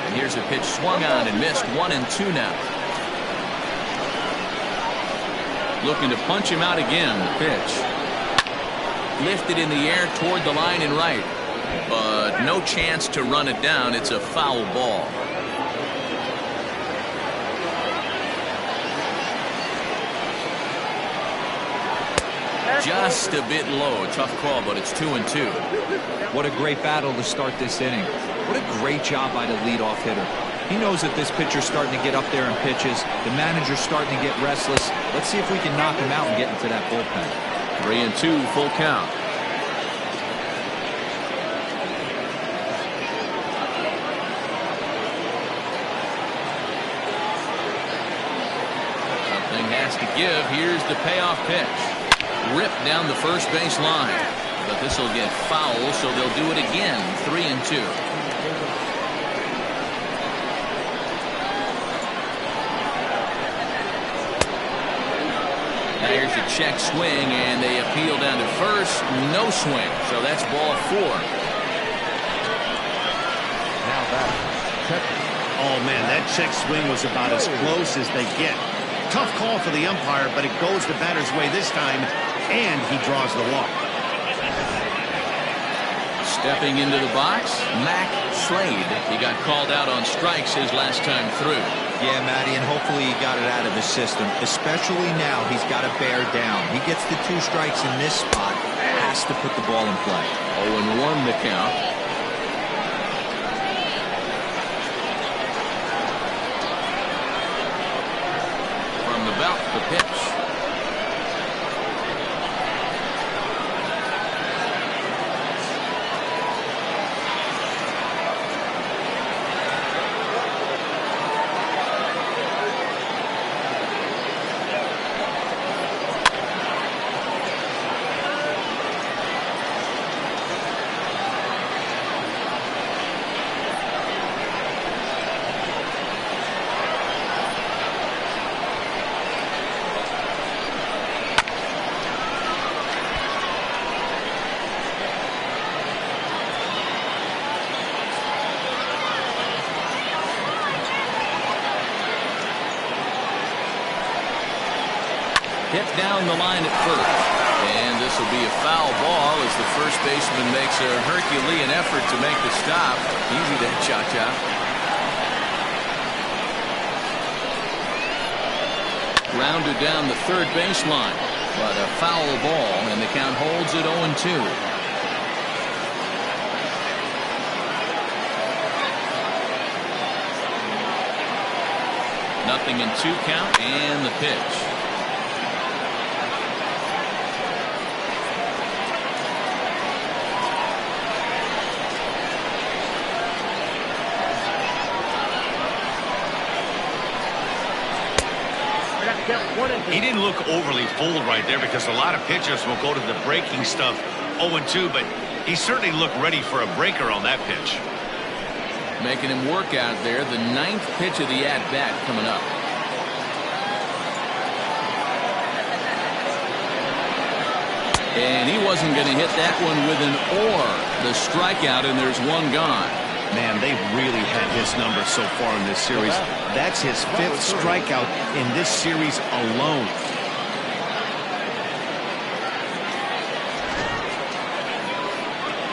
And here's a pitch swung on and missed, 1-2 now. Looking to punch him out again. The pitch lifted in the air toward the line and right, but no chance to run it down. It's a foul ball. Just a bit low. Tough call, but it's 2-2. What a great battle to start this inning. What a great job by the leadoff hitter. He knows that this pitcher's starting to get up there in pitches. The manager's starting to get restless. Let's see if we can knock him out and get into that bullpen. 3-2, full count. Something has to give. Here's the payoff pitch. Ripped down the first base line, but this will get foul, so they'll do it again. 3-2. Here's a check swing, and they appeal down to first. No swing, so that's ball 4. Now back. Check. Oh, man, that check swing was about as close as they get. Tough call for the umpire, but it goes the batter's way this time, and he draws the walk. Stepping into the box, Slade. He got called out on strikes his last time through. Yeah, Matty, and hopefully he got it out of his system. Especially now, he's got to bear down. He gets the 2 strikes in this spot, has to put the ball in play. 0-1 the count. From the belt, the pitch. Hit down the line at first. And this will be a foul ball as the first baseman makes a Herculean effort to make the stop. Easy there, Cha-Cha. Grounded down the third baseline. But a foul ball, and the count holds at 0-2. Nothing in 2 count, and the pitch. He didn't look overly fooled right there because a lot of pitchers will go to the breaking stuff 0-2, but he certainly looked ready for a breaker on that pitch. Making him work out there. The 9th pitch of the at-bat coming up. And he wasn't going to hit that one with an or. The strikeout, and there's 1 gone. Man, they've really had his number so far in this series. That's his 5th strikeout in this series alone.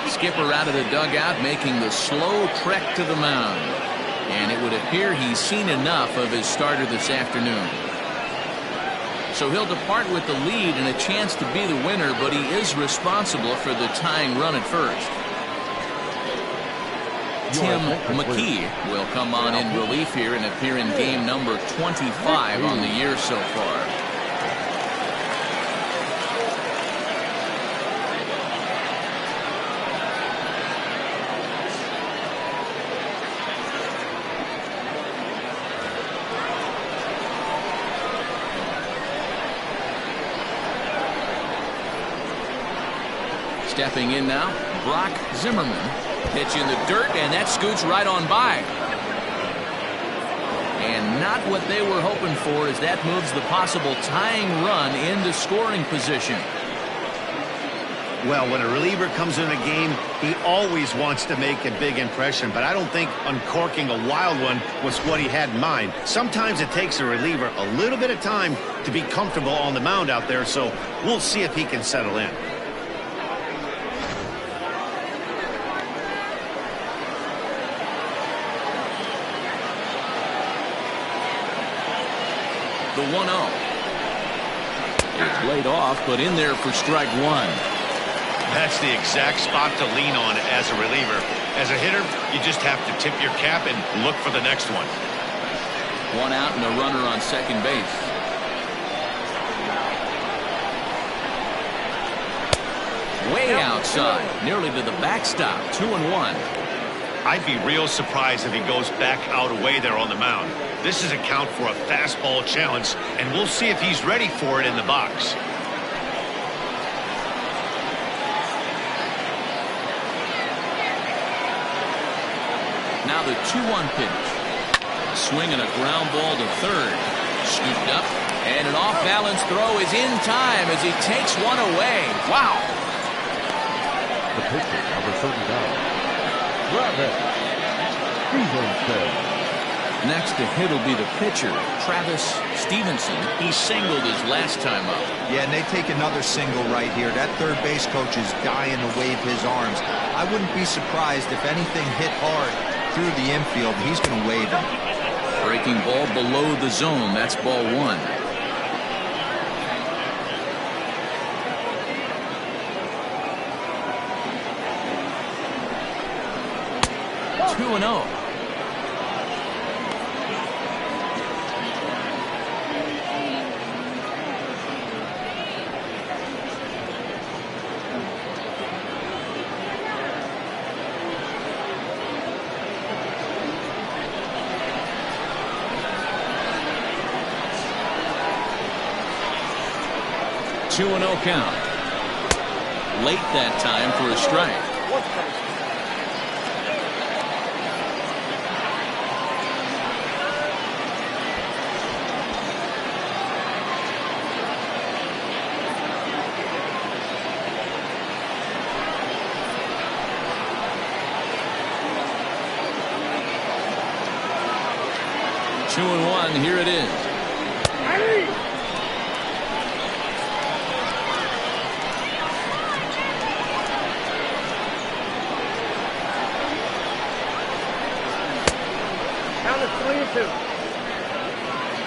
Skipper out of the dugout, making the slow trek to the mound. And it would appear he's seen enough of his starter this afternoon. So he'll depart with the lead and a chance to be the winner, but he is responsible for the tying run at first. Tim McKee will come on in relief here and appear in game number 25 on the year so far. Stepping in now, Brock Zimmerman. Pitch in the dirt, and that scoots right on by. And not what they were hoping for, as that moves the possible tying run into scoring position. Well, when a reliever comes in a game, he always wants to make a big impression, but I don't think uncorking a wild one was what he had in mind. Sometimes it takes a reliever a little bit of time to be comfortable on the mound out there, so we'll see if he can settle in. The 1-0 is laid off, but in there for strike 1. That's the exact spot to lean on as a reliever. As a hitter, you just have to tip your cap and look for the next one. 1 out and a runner on second base. Way outside, nearly to the backstop. 2-1. I'd be real surprised if he goes back out away there on the mound. This is a count for a fastball challenge, and we'll see if he's ready for it in the box. Now the 2-1 pitch. Swing and a ground ball to third. Scooped up, and an off-balance throw is in time as he takes one away. Wow. The pitcher, number 39, Stevenson. Next to hit will be the pitcher, Travis Stevenson. He singled his last time up. Yeah, and they take another single right here. That third base coach is dying to wave his arms. I wouldn't be surprised if anything hit hard through the infield. He's going to wave him. Breaking ball below the zone. That's ball one. Two and 0. Two and 0 count. Late that time for a strike. 2-1. Here it is.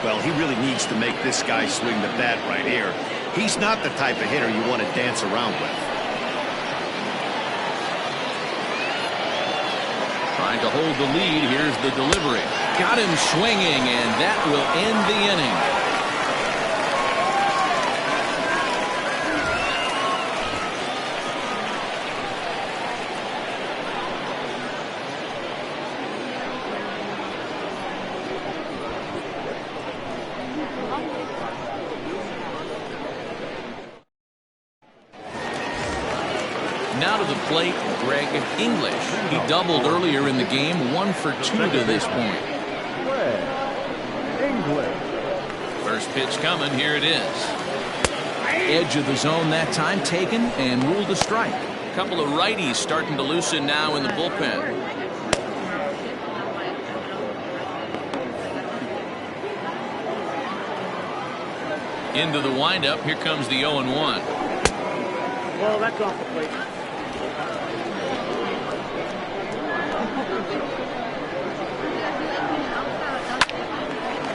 Well, he really needs to make this guy swing the bat right here. He's not the type of hitter you want to dance around with. Trying to hold the lead. Here's the delivery. Got him swinging, and that will end the inning. Now to the plate, Greg English. He doubled earlier in the game, 1 for 2 to this point. First pitch coming, here it is. Edge of the zone that time taken and ruled a strike. A couple of righties starting to loosen now in the bullpen. Into the windup, here comes the 0-1. Well, that's off the plate.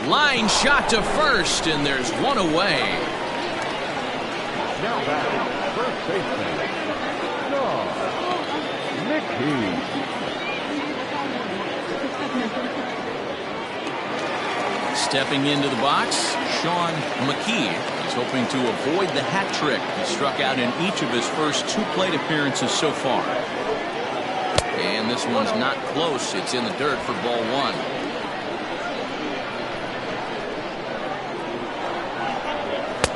Line shot to first, and there's one away. Now back, first baseman, Mickey. Stepping into the box, Sean McKee. He's hoping to avoid the hat trick. He struck out in each of his first 2 plate appearances so far. And this one's not close. It's in the dirt for ball 1.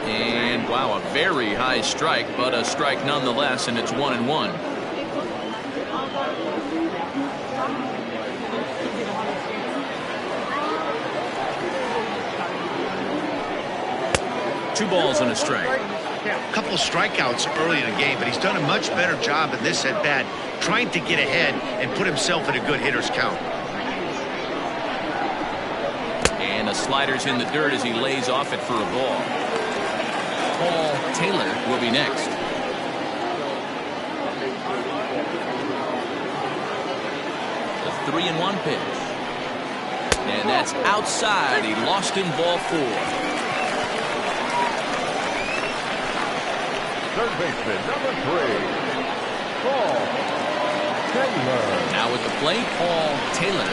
And wow, a very high strike, but a strike nonetheless, and it's 1-1. Two balls and a strike. A couple of strikeouts early in the game, but he's done a much better job in this at bat, trying to get ahead and put himself in a good hitter's count. And a slider's in the dirt as he lays off it for a ball. Paul Taylor will be next. The 3-1 pitch. And that's outside. He lost in ball 4. Third baseman, number 3, Paul Taylor. Now at the plate, Paul Taylor.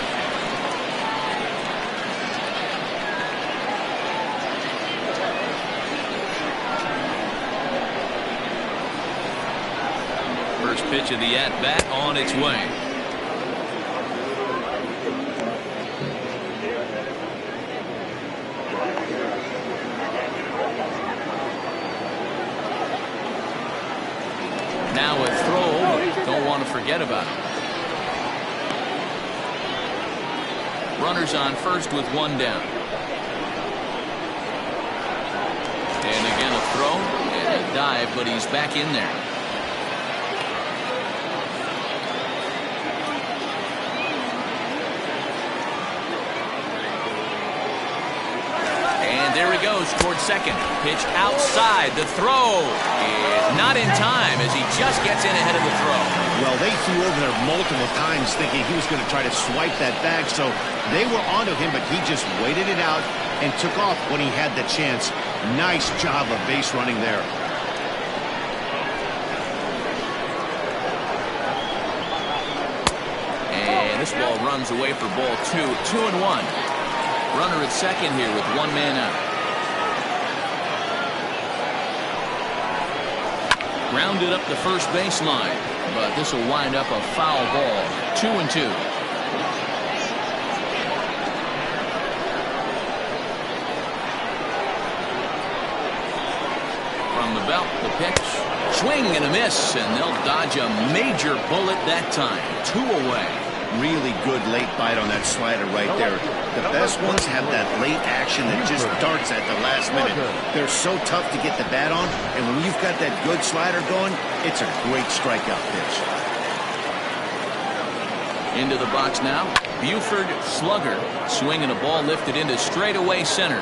First pitch of the at-bat on its way. Now a throw, but don't want to forget about it. Runners on first with 1 down. And again a throw and a dive, but he's back in there. And there he goes towards second. Pitch outside. The throw is not in time as he just gets in ahead of the throw. Well, they threw over there multiple times thinking he was going to try to swipe that bag, so they were onto him, but he just waited it out and took off when he had the chance. Nice job of base running there. And this ball runs away for ball 2. 2-1. Runner at second here with one man out. Grounded up the first baseline, but this will wind up a foul ball. 2-2. From the belt, the pitch, swing and a miss, and they'll dodge a major bullet that time. 2 away. Really good late bite on that slider right there. The best ones have that late action that just darts at the last minute. They're so tough to get the bat on, and when you've got that good slider going, it's a great strikeout pitch. Into the box now. Buford slugger, swinging a ball lifted into straightaway center.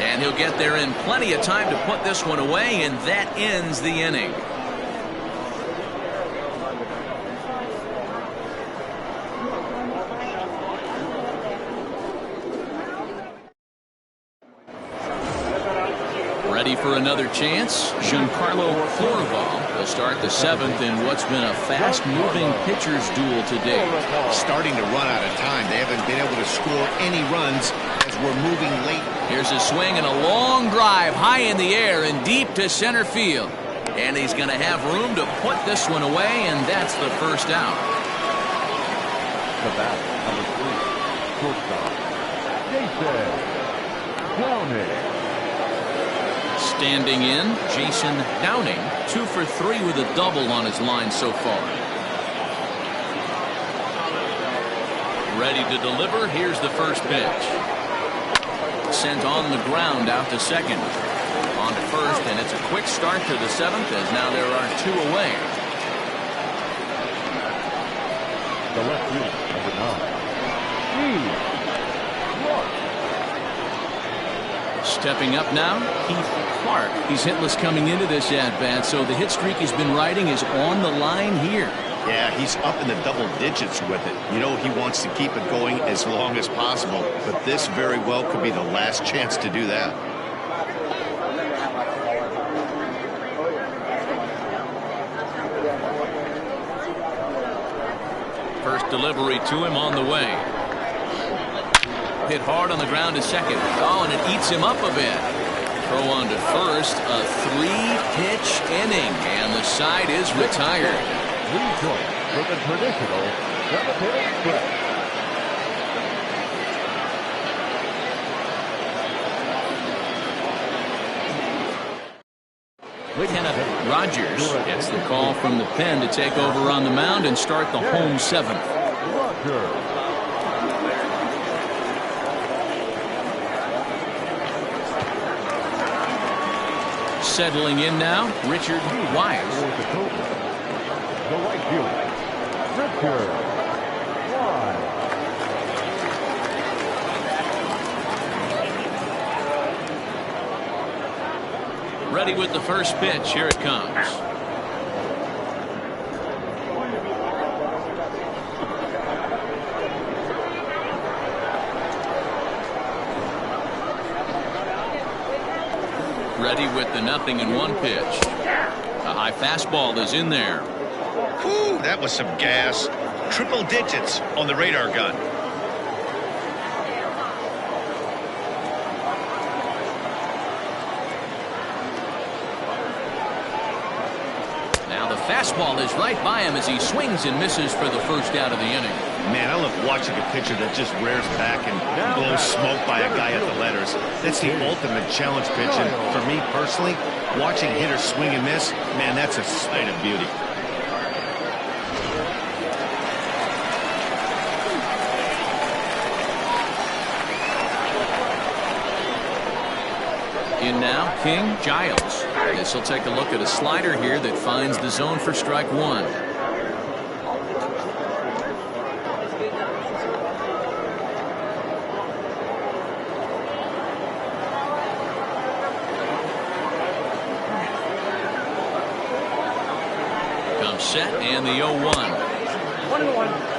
And he'll get there in plenty of time to put this one away, and that ends the inning. Ready for another chance. Giancarlo Florival will start the 7th in what's been a fast-moving pitcher's duel today. Starting to run out of time. They haven't been able to score any runs as we're moving late. Here's a swing and a long drive high in the air and deep to center field. And he's going to have room to put this one away, and that's the first out. The bat, number 3, shortstop, Jason Downing. Standing in, Jason Downing, 2 for 3 with a double on his line so far. Ready to deliver. Here's the first pitch. Sent on the ground out to second. On to first, and it's a quick start to the 7th as now there are 2 away. The left fielder, number 9, Stepping up now, Keith Clark. He's hitless coming into this at-bat, so the hit streak he's been riding is on the line here. Yeah, he's up in the double digits with it. You know, he wants to keep it going as long as possible, but this very well could be the last chance to do that. First delivery to him on the way. Hit hard on the ground to second. Oh, and it eats him up a bit. Throw on to first. A 3-pitch inning, and the side is retired. 3 points for the traditional 7th-inning stretch. Kenneth Rogers gets the call from the pen to take over on the mound and start the home 7th. Rogers. Settling in now, Richard Wise. The Cobras. The right fielder, Richard Wise. Ready with the first pitch. Here it comes. Ready with the 0-1 pitch. A high fastball is in there. Whew, that was some gas. Triple digits on the radar gun. Now the fastball is right by him as he swings and misses for the first out of the inning. Man, I love watching a pitcher that just rears back and blows smoke by a guy at the letters. That's the ultimate challenge pitch, and for me personally, watching hitters swing and miss, man, that's a sight of beauty. In now, King, Giles. This will take a look at a slider here that finds the zone for strike one. Comes set and the 0-1. 1-1.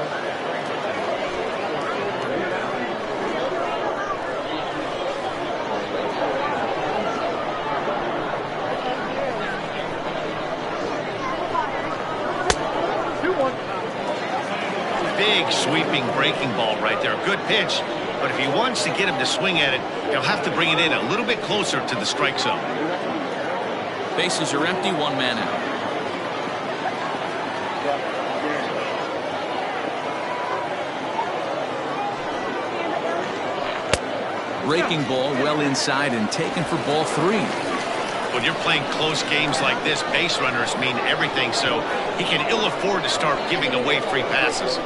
Big sweeping breaking ball right there. Good pitch. But if he wants to get him to swing at it, he'll have to bring it in a little bit closer to the strike zone. Bases are empty, one man out. Breaking ball well inside and taken for ball 3. When you're playing close games like this, base runners mean everything, so he can ill afford to start giving away free passes.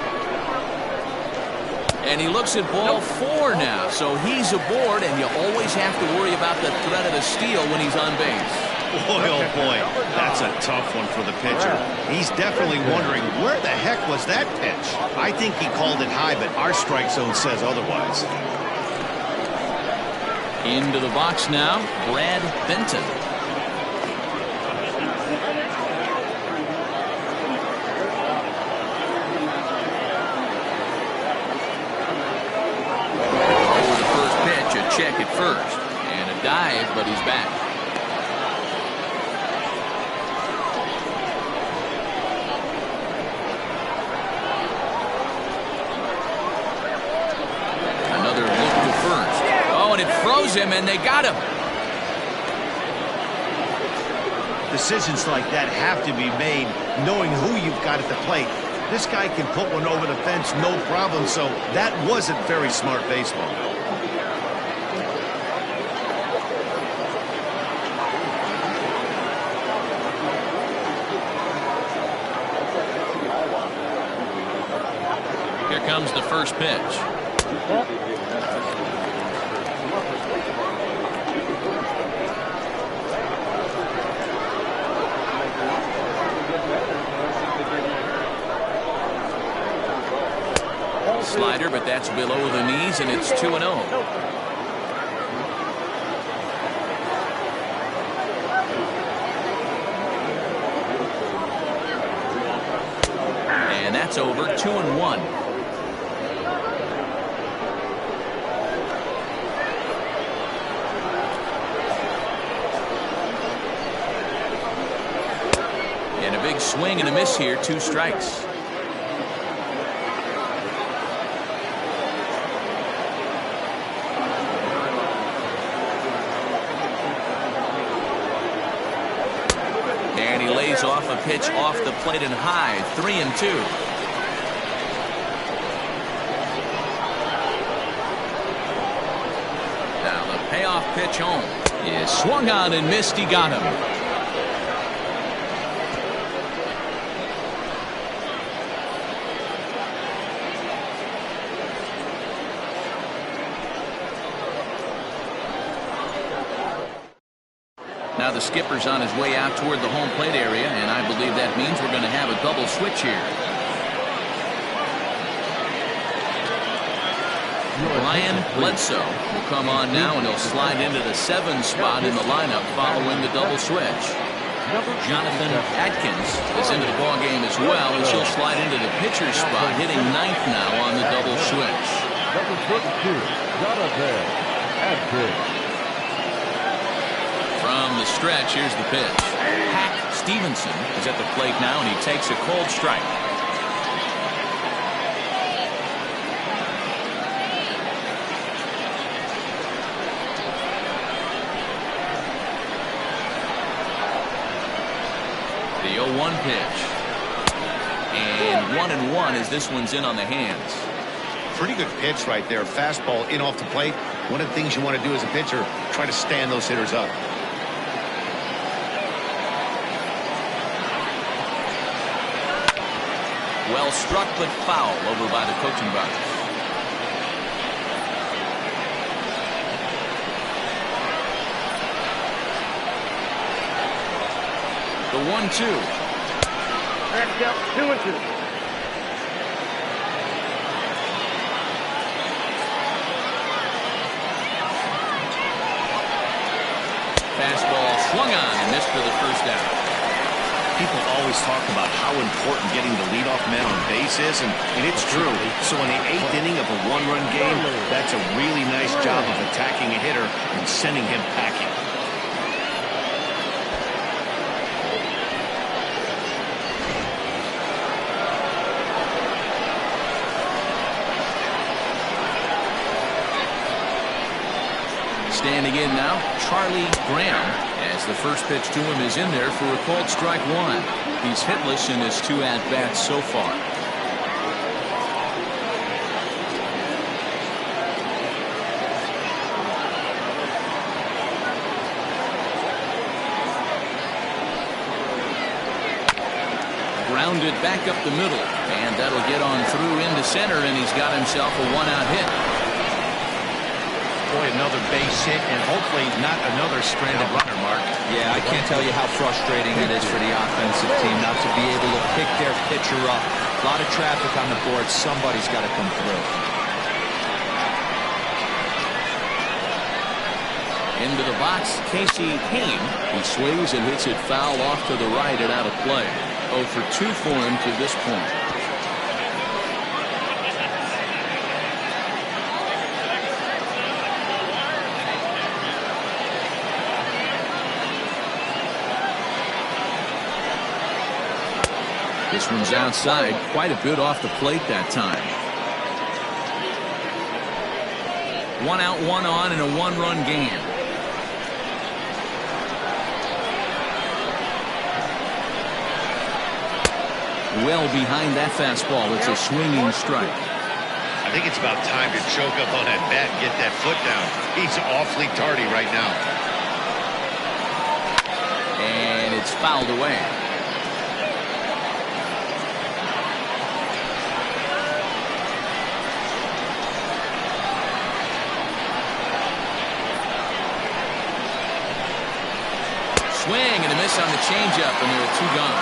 And he looks at ball 4 now, so he's aboard, and you always have to worry about the threat of a steal when he's on base. Boy, oh boy, that's a tough one for the pitcher. He's definitely wondering, where the heck was that pitch? I think he called it high, but our strike zone says otherwise. Into the box now, Brad Benton. Over the first pitch, a check at first, and a dive, but he's back. Another look to first. Oh, and it froze him, and they got him. Decisions like that have to be made knowing who you've got at the plate. This guy can put one over the fence, no problem, so that wasn't very smart baseball. Here comes the first pitch. Slider, but that's below the knees, and it's 2-0. And that's over, 2-1. And a big swing and a miss here, 2 strikes. And he lays off a pitch off the plate and high, 3-2. Now the payoff pitch home is swung on and missed. He got him. Now the skipper's on his way out toward the home plate area, and I believe that means we're going to have a double switch here. Ryan Bledsoe will come on now, and he'll slide into the 7 spot in the lineup following the double switch. Jonathan Atkins is into the ballgame as well, and she'll slide into the pitcher's spot, hitting 9th now on the double switch. Number 32, Jonathan Atkins. From the stretch, here's the pitch. Hack Stevenson is at the plate now, and he takes a cold strike. The 0-1 pitch. And 1-1 as this one's in on the hands. Pretty good pitch right there. Fastball in off the plate. One of the things you want to do as a pitcher, try to stand those hitters up. Well struck, but foul over by the coaching box. 1-2. Next out, 2-2. Fastball swung on and missed for the first out. People always talk about how important getting the leadoff man on base is, and it's true. So in the 8th inning of a one-run game, that's a really nice job of attacking a hitter and sending him packing. Standing in now, Charlie Graham, as the first pitch to him is in there for a called strike one. He's hitless in his 2 at-bats so far. Grounded back up the middle, and that'll get on through into center, and he's got himself a 1-out hit. Boy, another base hit, and hopefully not another stranded runner, Mark. Yeah, I can't tell you how frustrating it is for the offensive team not to be able to pick their pitcher up. A lot of traffic on the board. Somebody's got to come through. Into the box, Casey Hain. He swings and hits it foul off to the right and out of play. 0 for 2 for him to this point. This one's outside, quite a bit off the plate that time. 1 out, 1 on in a 1-run game. Well behind that fastball. It's a swinging strike. I think it's about time to choke up on that bat and get that foot down. He's awfully tardy right now. And it's fouled away. Swing and a miss on the changeup, and there are 2 gone.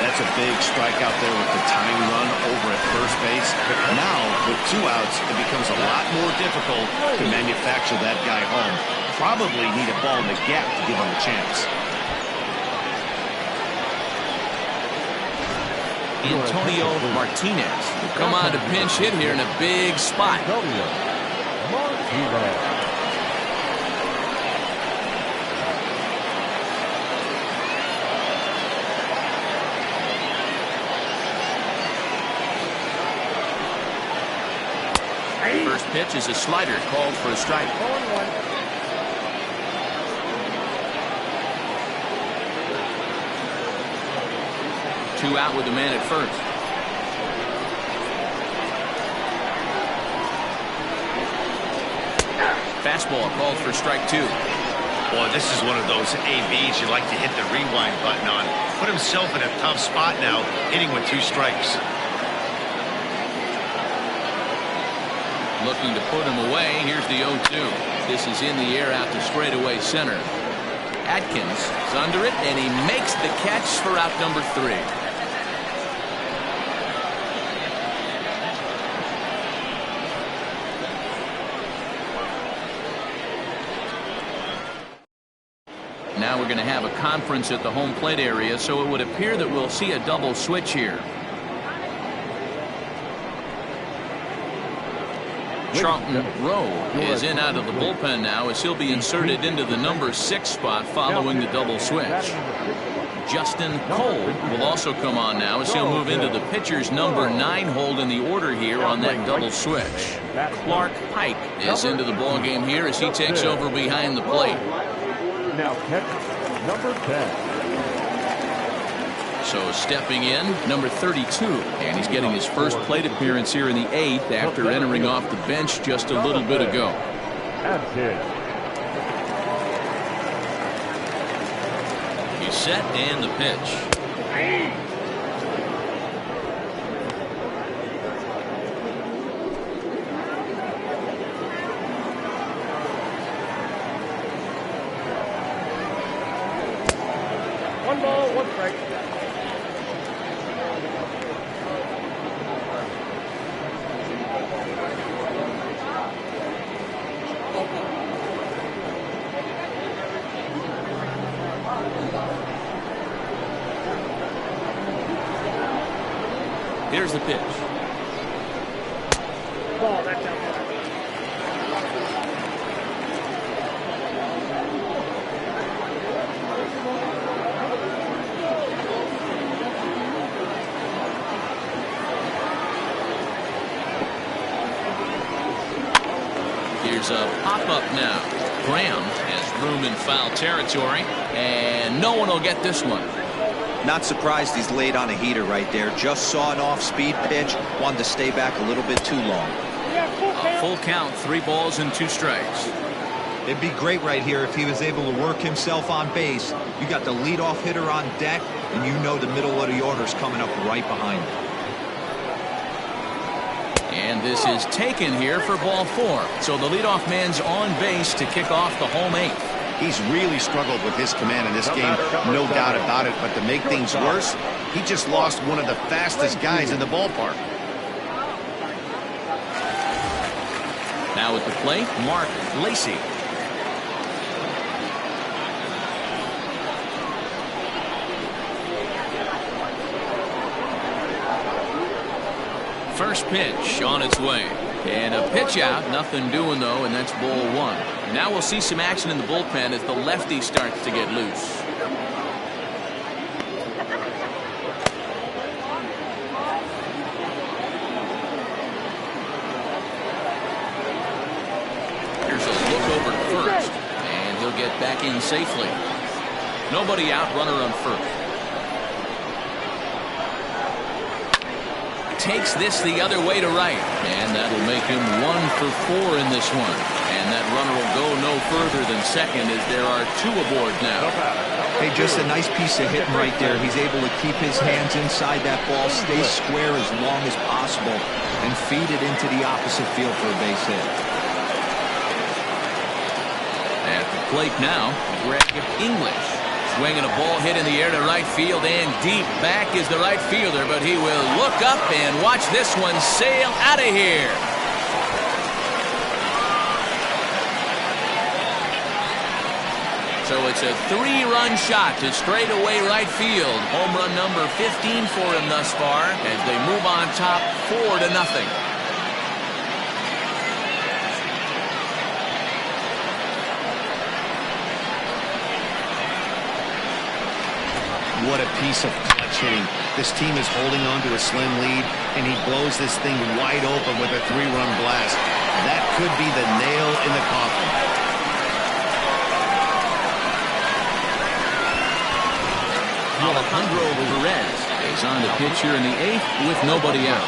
That's a big strike out there with the tying run over at first base. Now, with 2 outs, it becomes a lot more difficult to manufacture that guy home. Probably need a ball in the gap to give him a chance. Antonio Martinez will come on to pinch hit here in a big spot. Martinez. First pitch is a slider called for a strike. 0-1. Two out with the man at first. Fastball called for strike 2. Boy, this is one of those ABs you like to hit the rewind button on. Put himself in a tough spot now, hitting with 2 strikes. Looking to put him away. Here's the 0-2. This is in the air out to straightaway center. Atkins is under it, and he makes the catch for out number 3. Now we're going to have a conference at the home plate area, so it would appear that we'll see a double switch here. Charlton Rowe is in out of the bullpen now as he'll be inserted into the number 6 spot following the double switch. Justin Cole will also come on now as he'll move into the pitcher's number 9 hold in the order here on that double switch. Clark Pike is into the ballgame here as he takes over behind the plate. Now catch number 10. So stepping in, number 32, and he's getting his first plate appearance here in the 8th after entering off the bench just a little bit ago. He's set and the pitch. Here's the pitch. Ball, that's outside. Here's a pop-up now. Graham has room in foul territory, and no one will get this one. Not surprised he's laid on a heater right there. Just saw an off-speed pitch. Wanted to stay back a little bit too long. A full count, 3 balls and 2 strikes. It'd be great right here if he was able to work himself on base. You got the leadoff hitter on deck, and you know the middle of the order's coming up right behind him. And this is taken here for ball 4. So the leadoff man's on base to kick off the home 8th. He's really struggled with his command in this game, no doubt about it. But to make things worse, he just lost one of the fastest guys in the ballpark. Now at the plate, Mark Lacey. First pitch on its way. And a pitch out, nothing doing though, and that's ball 1. Now we'll see some action in the bullpen as the lefty starts to get loose. Here's a look over to first, and he'll get back in safely. Nobody out, runner on first. Takes this the other way to right, and that'll make him 1 for 4 in this one. And that runner will go no further than second as there are 2 aboard now. Hey, just a nice piece of hitting right there. He's able to keep his hands inside that ball, stay square as long as possible, and feed it into the opposite field for a base hit. At the plate now, Greg English. Swinging a ball hit in the air to right field, and deep back is the right fielder, but he will look up and watch this one sail out of here. So it's a 3-run shot to straightaway right field. Home run number 15 for him thus far as they move on top 4-0. What a piece of clutch hitting. This team is holding on to a slim lead, and he blows this thing wide open with a 3-run blast. That could be the nail in the coffin. Alejandro Perez is on the pitch here in the 8th with nobody out.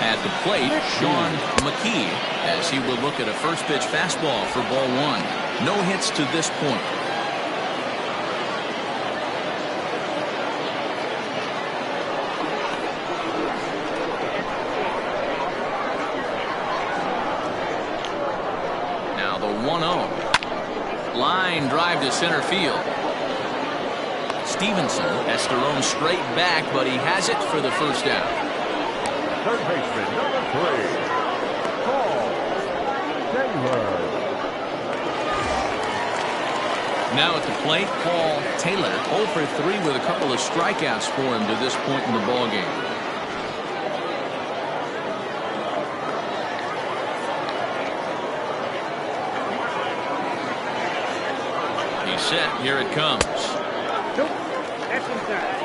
At the plate, Sean McKee, as he will look at a first pitch fastball for ball 1. No hits to this point. Now the 1-0. Line drive to center field. Stevenson has to roam straight back, but he has it for the first out. Third baseman, number 3, Paul Taylor. Now at the plate, Paul Taylor, 0 for 3 with a couple of strikeouts for him to this point in the ballgame. He's set. Here it comes. Nope. That's inside.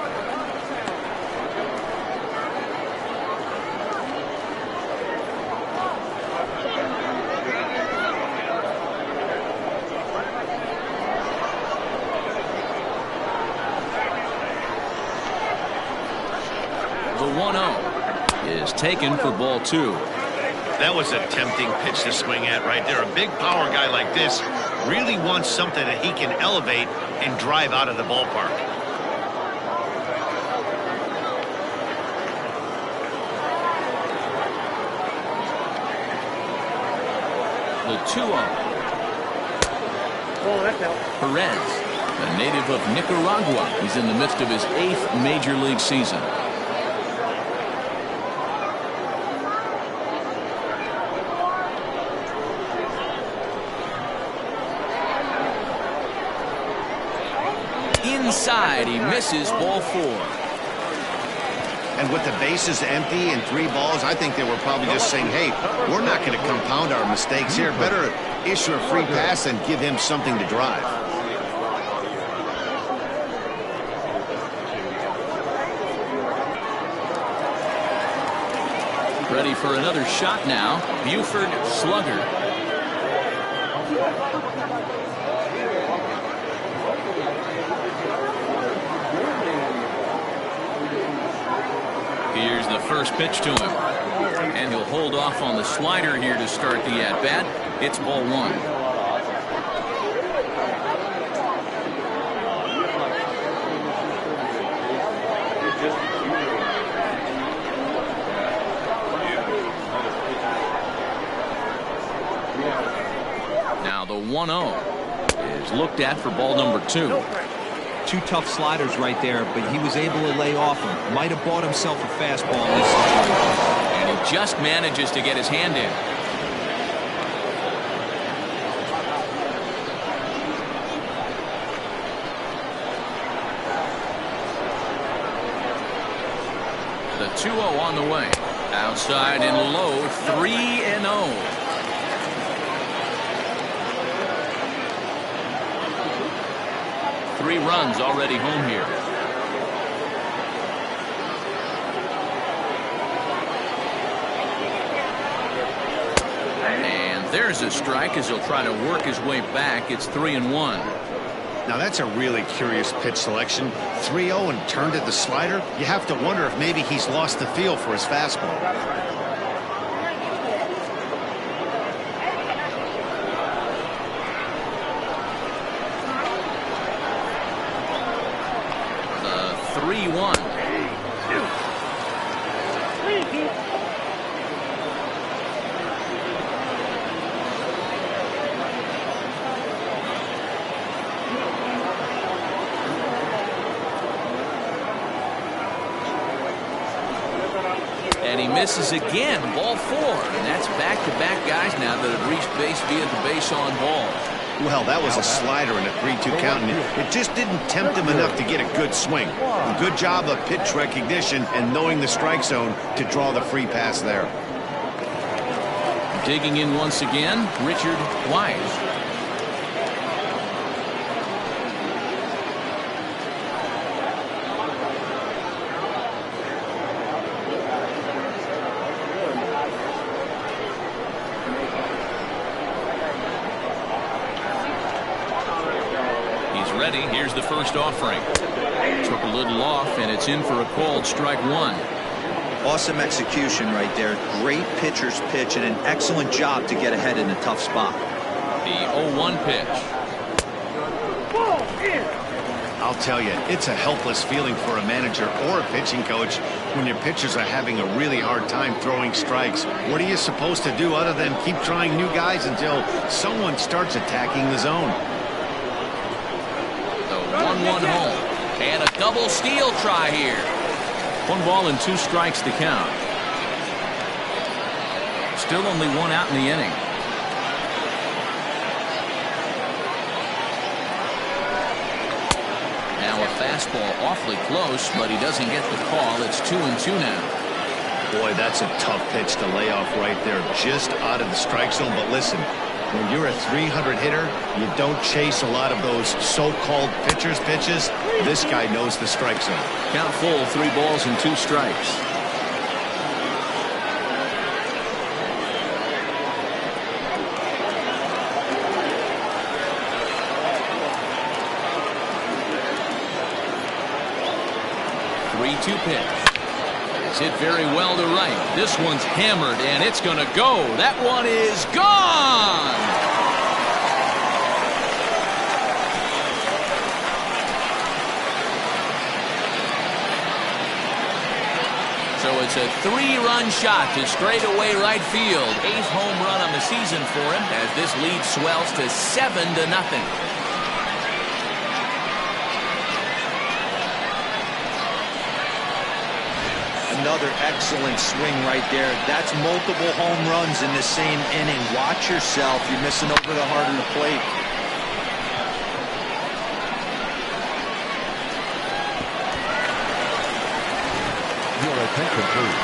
The 1-0 is taken for ball 2. That was a tempting pitch to swing at right there. A big power guy like this really wants something that he can elevate and drive out of the ballpark. The 2-0. ball, that's out. Perez, a native of Nicaragua, is in the midst of his 8th major league season. Inside, he misses, ball 4. And with the bases empty and 3 balls, I think they were probably just saying, hey, we're not going to compound our mistakes here. Better issue a free pass and give him something to drive. Ready for another shot now. Buford slugger. Here's the first pitch to him. And he'll hold off on the slider here to start the at-bat. It's ball 1. Now the 1-0 is looked at for ball number 2. 2 tough sliders right there, but he was able to lay off them. Might have bought himself a fastball in this situation. And he just manages to get his hand in. The 2-0 on the way. Outside and low, 3-0. Three runs already home here. And there's a strike as he'll try to work his way back. It's 3-1. Now that's a really curious pitch selection. 3-0 and turned at the slider. You have to wonder if maybe he's lost the feel for his fastball. The 3-1. And he misses again, ball 4. And that's back-to-back guys now that have reached base via the base on ball. Well, that was a slider in a 3-2 count, and it just didn't tempt him enough to get a good swing. A good job of pitch recognition and knowing the strike zone to draw the free pass there. Digging in once again, Richard Wise. Ready. Here's the first offering. Took a little off, and it's in for a called strike 1. Awesome execution right there. Great pitcher's pitch and an excellent job to get ahead in a tough spot. The 0-1 pitch. I'll tell you, it's a helpless feeling for a manager or a pitching coach when your pitchers are having a really hard time throwing strikes. What are you supposed to do other than keep trying new guys until someone starts attacking the zone? 1-1 home. And a double steal try here. 1 ball and 2 strikes to count. Still only 1 out in the inning. Now a fastball awfully close, but he doesn't get the call. It's 2-2 now. Boy, that's a tough pitch to lay off right there, just out of the strike zone. But listen, when you're a 300 hitter, you don't chase a lot of those so-called pitcher's pitches. This guy knows the strike zone. Count full, 3 balls and 2 strikes. Three-two pitch. It's hit very well to right. This one's hammered, and it's going to go. That one is gone. So it's a 3-run shot to straightaway right field. 8th home run on the season for him as this lead swells to 7-0. another excellent swing right there. That's multiple home runs in the same inning. Watch yourself. You're missing over the heart of the plate. Your attention, please.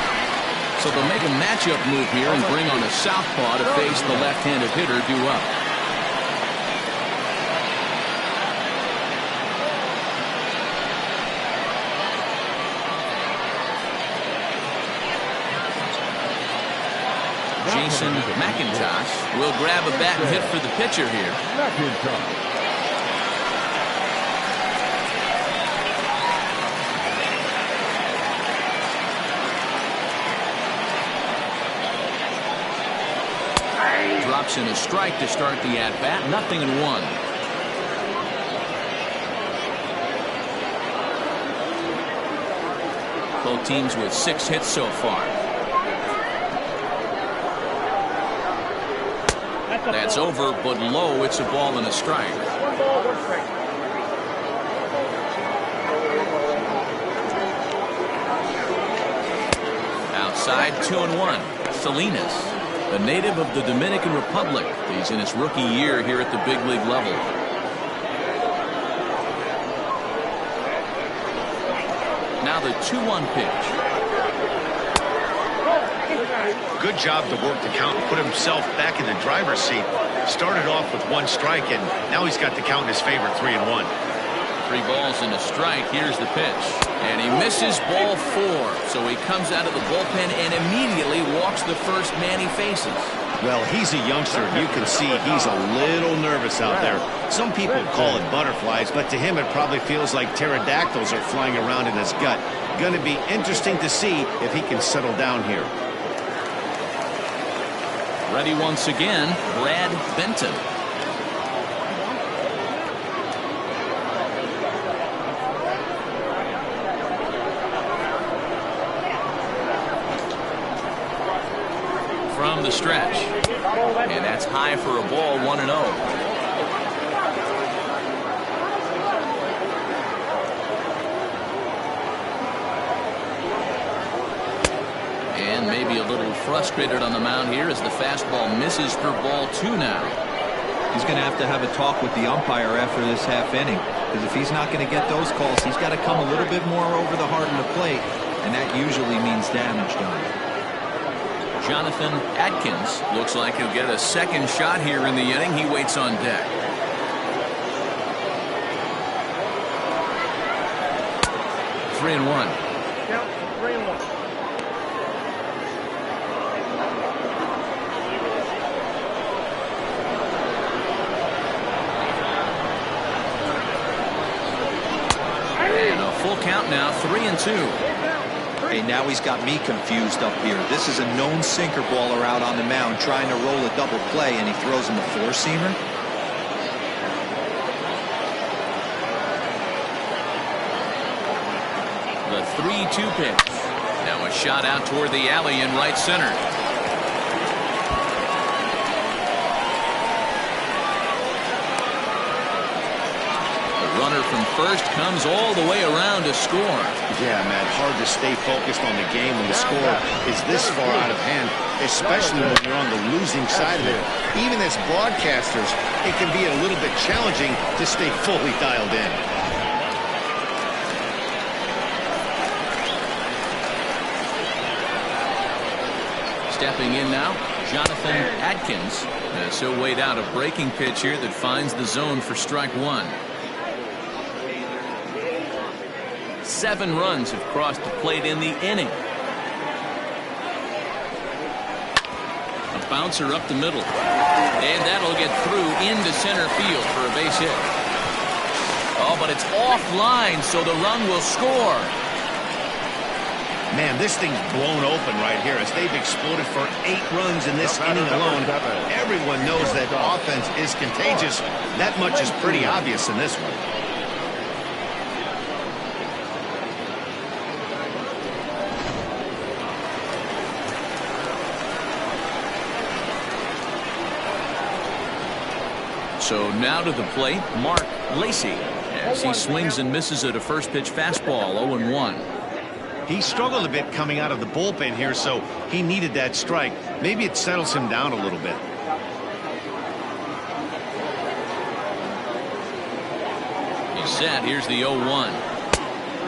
So they'll make a matchup move here and bring on a southpaw to face the left-handed hitter due up. Jason McIntosh will grab a bat and hit for the pitcher here. McIntosh. Drops in a strike to start the at-bat. 0-1. Both teams with 6 hits so far. That's over, but low. It's a ball and a strike. Outside, 2-1. Salinas, a native of the Dominican Republic. He's in his rookie year here at the big league level. Now the 2-1 pitch. Good job to work the count and put himself back in the driver's seat. Started off with 1 strike, and now he's got the count in his favor, 3-1. 3 balls and a strike. Here's the pitch. And he misses ball 4. So he comes out of the bullpen and immediately walks the first man he faces. Well, he's a youngster, and you can see he's a little nervous out there. Some people call it butterflies, but to him it probably feels like pterodactyls are flying around in his gut. Going to be interesting to see if he can settle down here. Ready once again, Brad Benton. From the stretch. And that's high for a ball, 1-0. And maybe a little frustrated on the mound here as the fastball misses for ball 2 now. He's going to have a talk with the umpire after this half inning, because if he's not going to get those calls, he's got to come a little bit more over the heart of the plate, and that usually means damage done. Jonathan Adkins looks like he'll get a second shot here in the inning. He waits on deck. Three and one. Count 3-1. And a full count now, 3-2. Hey, now he's got me confused up here. This is a known sinker baller out on the mound trying to roll a double play, and he throws him a 4-seamer. The 3-2 pitch. Now a shot out toward the alley in right center. Runner from first comes all the way around to score. Yeah, man, hard to stay focused on the game when the score is this far out of hand, especially when you're on the losing side of it. Even as broadcasters, it can be a little bit challenging to stay fully dialed in. Stepping in now, Jonathan Adkins. So weighed out a breaking pitch here that finds the zone for strike 1. 7 runs have crossed the plate in the inning. A bouncer up the middle. And that'll get through into center field for a base hit. Oh, but it's offline, so the run will score. Man, this thing's blown open right here as they've exploded for 8 runs in this inning alone. Everyone knows that offense is contagious. That much is pretty obvious in this one. So now to the plate, Mark Lacey, as he swings and misses at a first pitch fastball, 0-1. He struggled a bit coming out of the bullpen here, so he needed that strike. Maybe it settles him down a little bit. He's set. Here's the 0-1.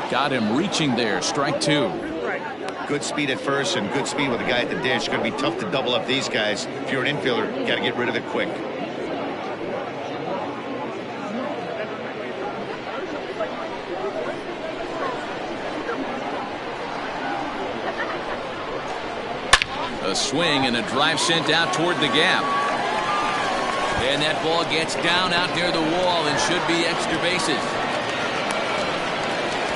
Got him reaching there. Strike two. Good speed at first and good speed with the guy at the dish. Going to be tough to double up these guys. If you're an infielder, got to get rid of it quick. A swing and a drive sent out toward the gap. And that ball gets down out near the wall and should be extra bases.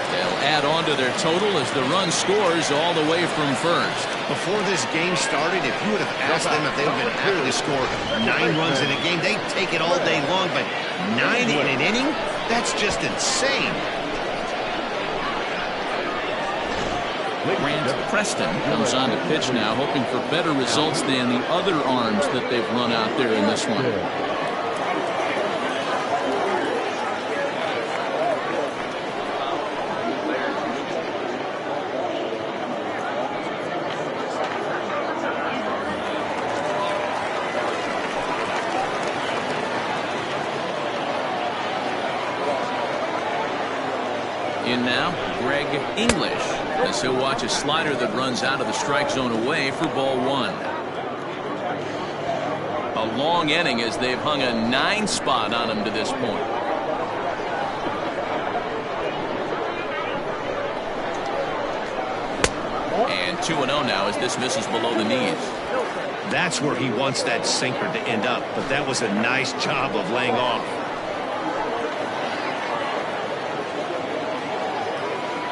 They'll add on to their total as the run scores all the way from first. Before this game started, if you would have asked them if they would have been happy to score 9 runs in a game, they'd take it all day long. But 9 in an inning? That's just insane. Grant Preston comes on to pitch now, hoping for better results than the other arms that they've run out there in this one. In now, Greg English, as he'll watch a slider that runs out of the strike zone away for ball one. A long inning as they've hung a 9 spot on him to this point. And 2-0 now as this misses below the knees. That's where he wants that sinker to end up, but that was a nice job of laying off.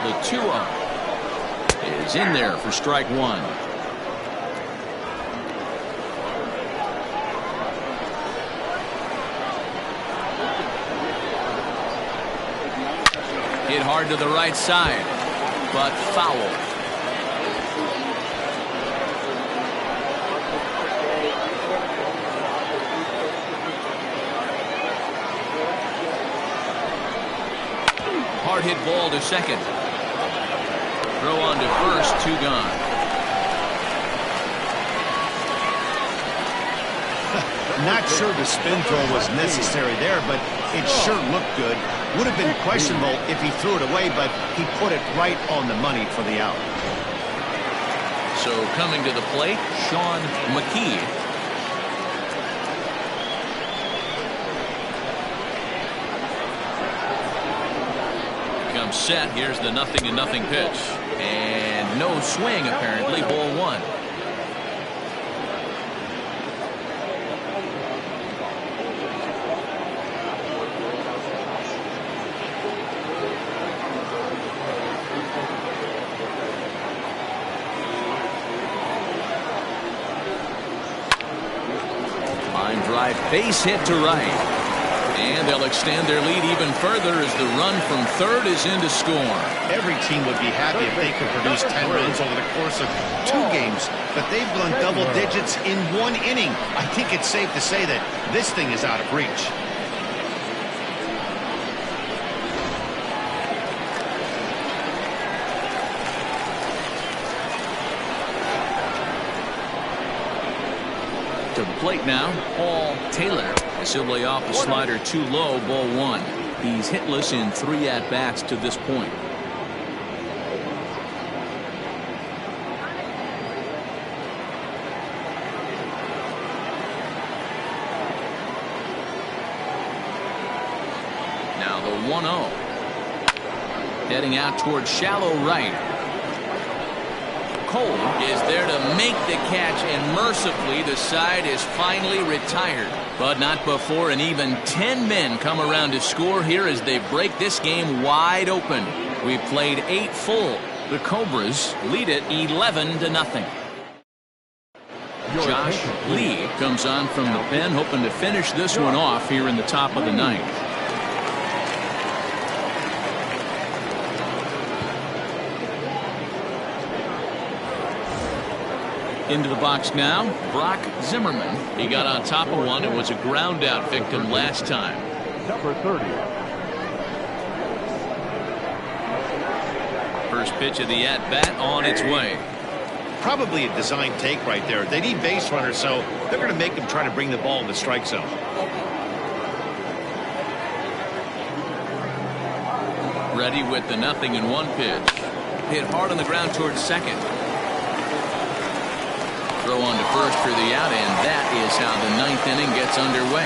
The 2-0 is in there for strike one. Hit hard to the right side, but foul. Hard hit ball to second. Throw on to first, 2 gone. Not sure the spin throw was necessary there, but it sure looked good. Would have been questionable if he threw it away, but he put it right on the money for the out. So coming to the plate, Sean McKee. Comes set. Here's the 0-0 pitch. And no swing, apparently. Ball one. Line drive, base hit to right. And they'll extend their lead even further as the run from third is in to score. Every team would be happy if they could produce 10 runs over the course of 2 games, but they've gone double digits in 1 inning. I think it's safe to say that this thing is out of reach. To the plate now, Paul Taylor. As he'll lay off the slider too low, ball one. He's hitless in 3 at-bats to this point. Now the 1-0. Heading out towards shallow right. Cole is there to make the catch, and mercifully the side is finally retired. But not before an even 10 men come around to score here as they break this game wide open. We've played 8 full. The Cobras lead it 11-0. Josh Lee comes on from the pen, hoping to finish this one off here in the top of the 9th. Into the box now, Brock Zimmerman. He got on top of one and was a ground out victim last time. Number 30. first pitch of the at-bat on its way. Probably a design take right there. They need base runners, so they're going to make them try to bring the ball in the strike zone. Ready with the 0-1 pitch. Hit hard on the ground towards second. Throw on to first for the out, and that is how the 9th inning gets underway.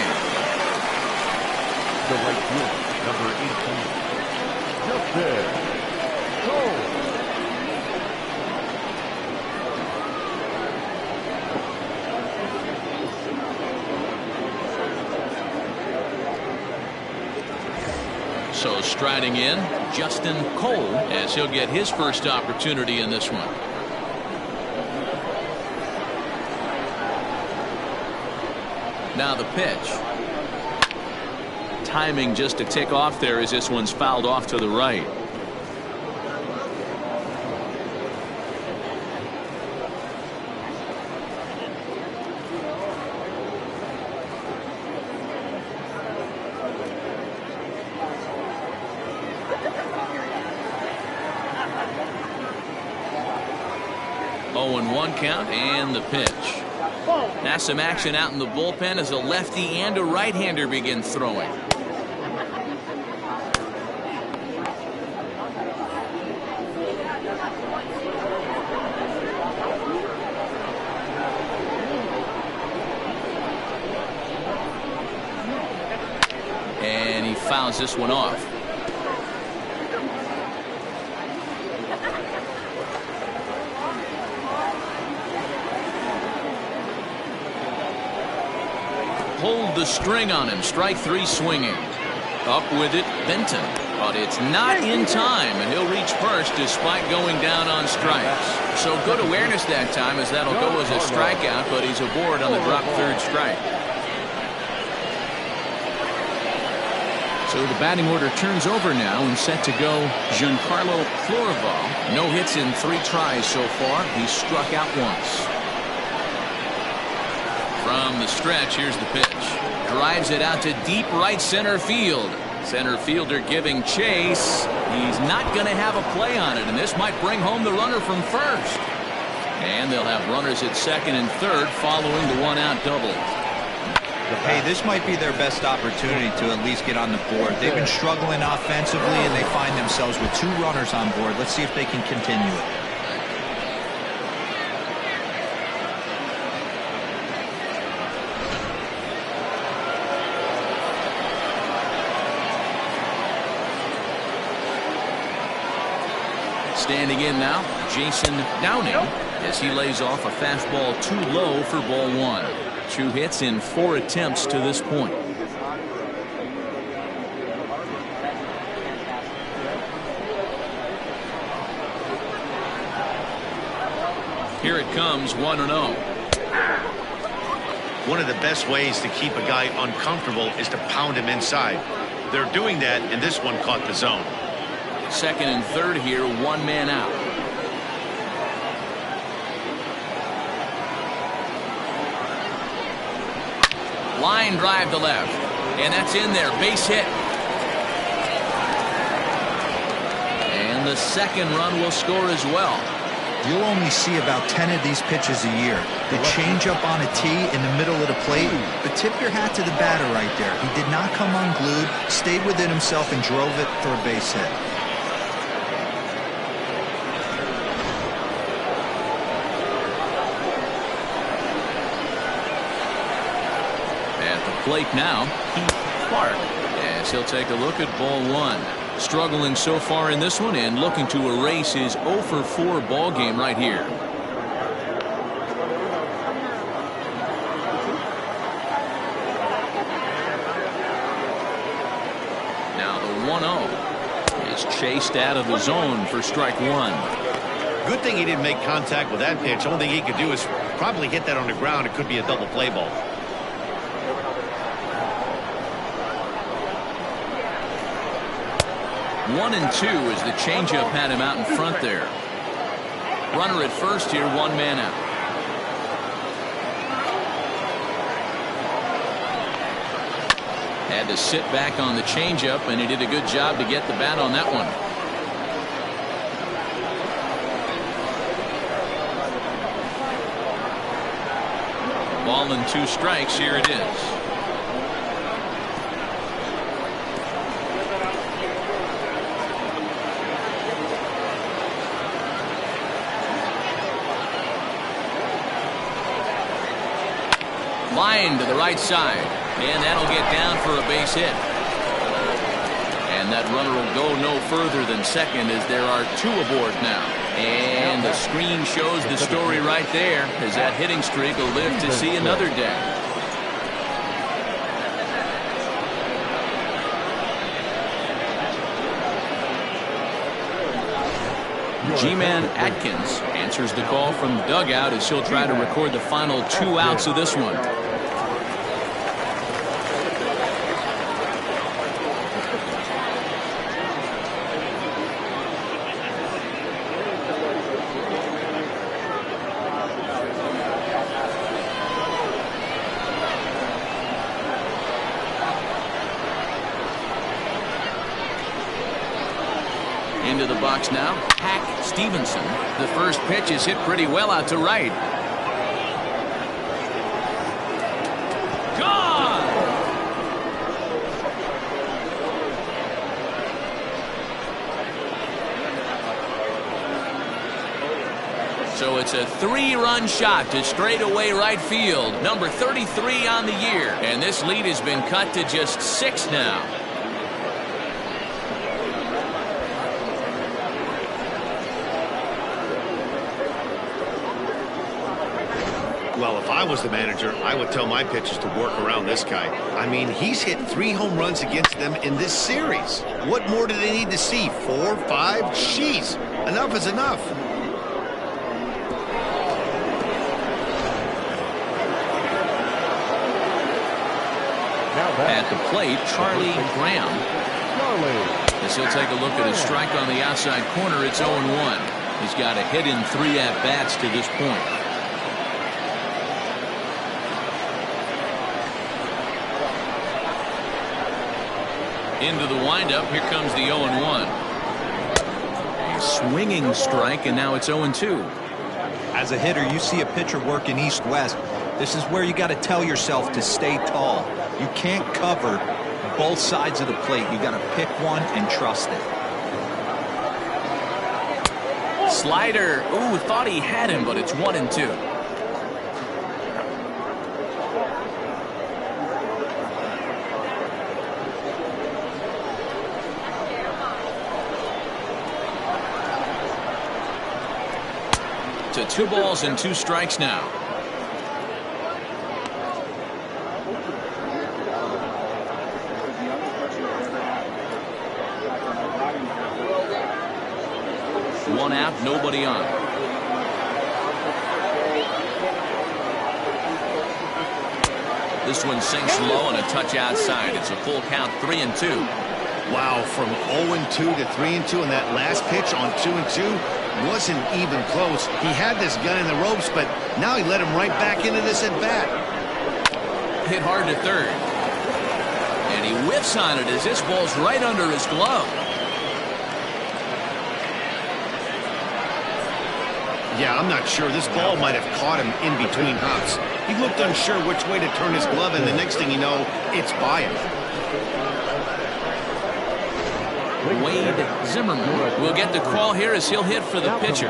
The right fielder, number 18. Justin Cole. So striding in, Justin Cole, as he'll get his first opportunity in this one. Now the pitch. Timing just a tick off there as this one's fouled off to the right. Count and the pitch. Now some action out in the bullpen as a lefty and a right-hander begin throwing. And he fouls this one off. Hold the string on him. Strike 3 swinging. Up with it, Benton. But it's not in time, and he'll reach first despite going down on strikes. So good awareness that time, as that'll go as a strikeout, but he's aboard on the drop third strike. So the batting order turns over now and set to go Giancarlo Florival. No hits in 3 tries so far. He's struck out once. From the stretch, here's the pitch. Drives it out to deep right center field. Center fielder giving chase. He's not going to have a play on it, and this might bring home the runner from first. And they'll have runners at second and third following the one-out double. Hey, this might be their best opportunity to at least get on the board. They've been struggling offensively, and they find themselves with 2 runners on board. Let's see if they can continue it. Standing in now, Jason Downing, as he lays off a fastball too low for ball 1. 2 hits in 4 attempts to this point. Here it comes, 1-0. One of the best ways to keep a guy uncomfortable is to pound him inside. They're doing that, and this one caught the zone. Second and third here, 1 man out. Line drive to left, and that's in there. Base hit. And the second run will score as well. You'll only see about 10 of these pitches a year. The changeup on a tee in the middle of the plate. But tip your hat to the batter right there. He did not come unglued, stayed within himself, and drove it for a base hit. Plate now, Keith Clark, as he'll take a look at ball 1. Struggling so far in this one and looking to erase his 0 for 4 ball game right here. Now the 1-0 is chased out of the zone for strike 1. Good thing he didn't make contact with that pitch. Only thing he could do is probably hit that on the ground. It could be a double play ball. 1-2 as the changeup had him out in front there. Runner at first here, 1 man out. Had to sit back on the changeup, and he did a good job to get the bat on that one. Ball and 2 strikes. Here it is. Line to the right side, and that'll get down for a base hit. And that runner will go no further than second as there are 2 aboard now. And the screen shows the story right there as that hitting streak will live to see another day. G-Man Atkins answers the call from the dugout as he'll try to record the final 2 outs of this one. Into the box now, Hack Stevenson. The first pitch is hit pretty well out to right. Gone! So it's a 3-run shot to straightaway right field. Number 33 on the year. And this lead has been cut to just 6 now. Well, if I was the manager, I would tell my pitchers to work around this guy. I mean, he's hit 3 home runs against them in this series. What more do they need to see? 4, 5? Jeez, enough is enough. At the plate, Charlie Graham. As he'll take a look at his strike on the outside corner, it's 0-1. He's got a hit in 3 at-bats to this point. Into the windup, here comes the 0-1. A swinging strike, and now it's 0-2. As a hitter, you see a pitcher working east-west. This is where you got to tell yourself to stay tall. You can't cover both sides of the plate. You got to pick one and trust it. Slider. Ooh, thought he had him, but it's 1-2. To 2 balls and 2 strikes now. One out, nobody on. This one sinks low and a touch outside. It's a full count, 3-2. Wow, from 0-2 to 3-2, and that last pitch on 2-2 wasn't even close. He had this guy in the ropes, but now he let him right back into this at-bat. Hit hard to third. And he whiffs on it as this ball's right under his glove. Yeah, I'm not sure. This ball might have caught him in between hops. He looked unsure which way to turn his glove, and the next thing you know, it's by him. Wade Zimmerman will get the call here as he'll hit for the pitcher.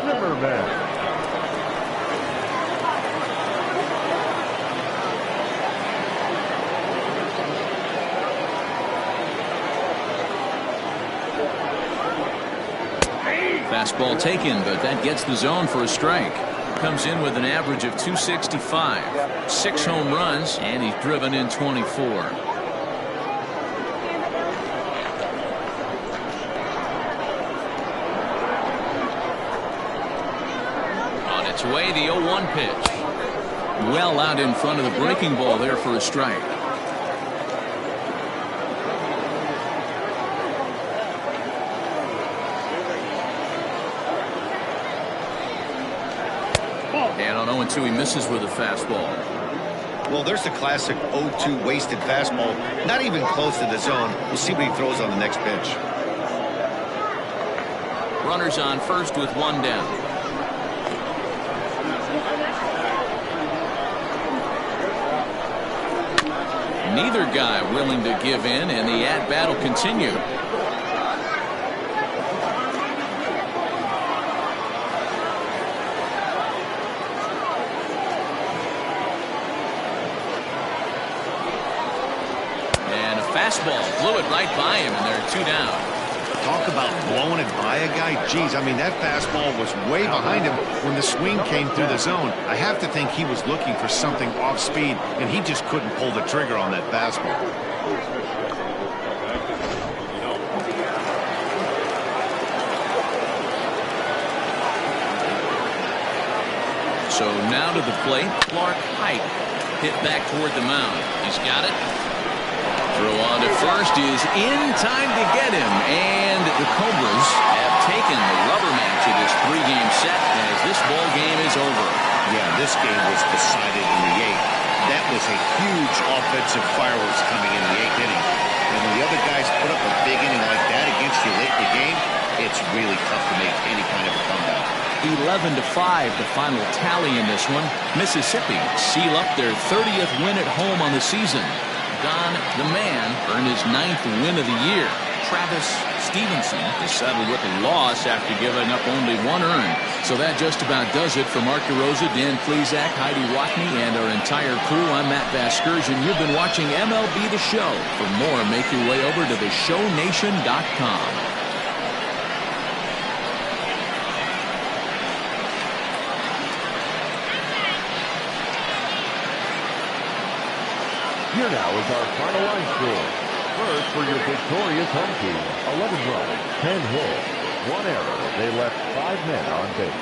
Zimmerman. Fastball taken, but that gets the zone for a strike. Comes in with an average of 265. 6 home runs, and he's driven in 24. Way the 0-1 pitch. Well out in front of the breaking ball there for a strike. And on 0-2 he misses with a fastball. Well, there's the classic 0-2 wasted fastball. Not even close to the zone. We'll see what he throws on the next pitch. Runners on first with 1 down. Neither guy willing to give in, and the at-bat will continue. And a fastball blew it right by him, and there are 2 down. Talk about blowing it by a guy. Geez, I mean, that fastball was way behind him when the swing came through the zone. I have to think he was looking for something off speed, and he just couldn't pull the trigger on that fastball. So now to the plate, Clark Hike hit back toward the mound. He's got it. Throw on to first is in time to get him, and the Cobras have taken the rubber match of this 3-game set as this ball game is over. Yeah, this game was decided in the 8th. That was a huge offensive fireworks coming in the 8th inning. And when the other guys put up a big inning like that against you late in the game, it's really tough to make any kind of a comeback. 11-5, the final tally in this one. Mississippi seal up their 30th win at home on the season. Don, the man, earned his 9th win of the year. Travis Stevenson is settled with a loss after giving up only 1 earned. So that just about does it for Mark DeRosa, Dan Plesac, Heidi Watney, and our entire crew. I'm Matt Vasgersian. You've been watching MLB The Show. For more, make your way over to theshownation.com. Here now is our final line score. First, for your victorious home team, 11 runs, 10 hits, 1 error. They left 5 men on base.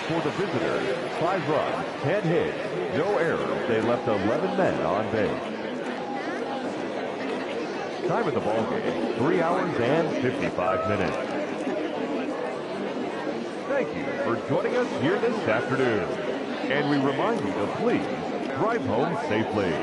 For the visitors, 5 runs, 10 hits, no errors. They left 11 men on base. Time of the ball game, 3 hours and 55 minutes. Thank you for joining us here this afternoon. And we remind you to please drive home safely.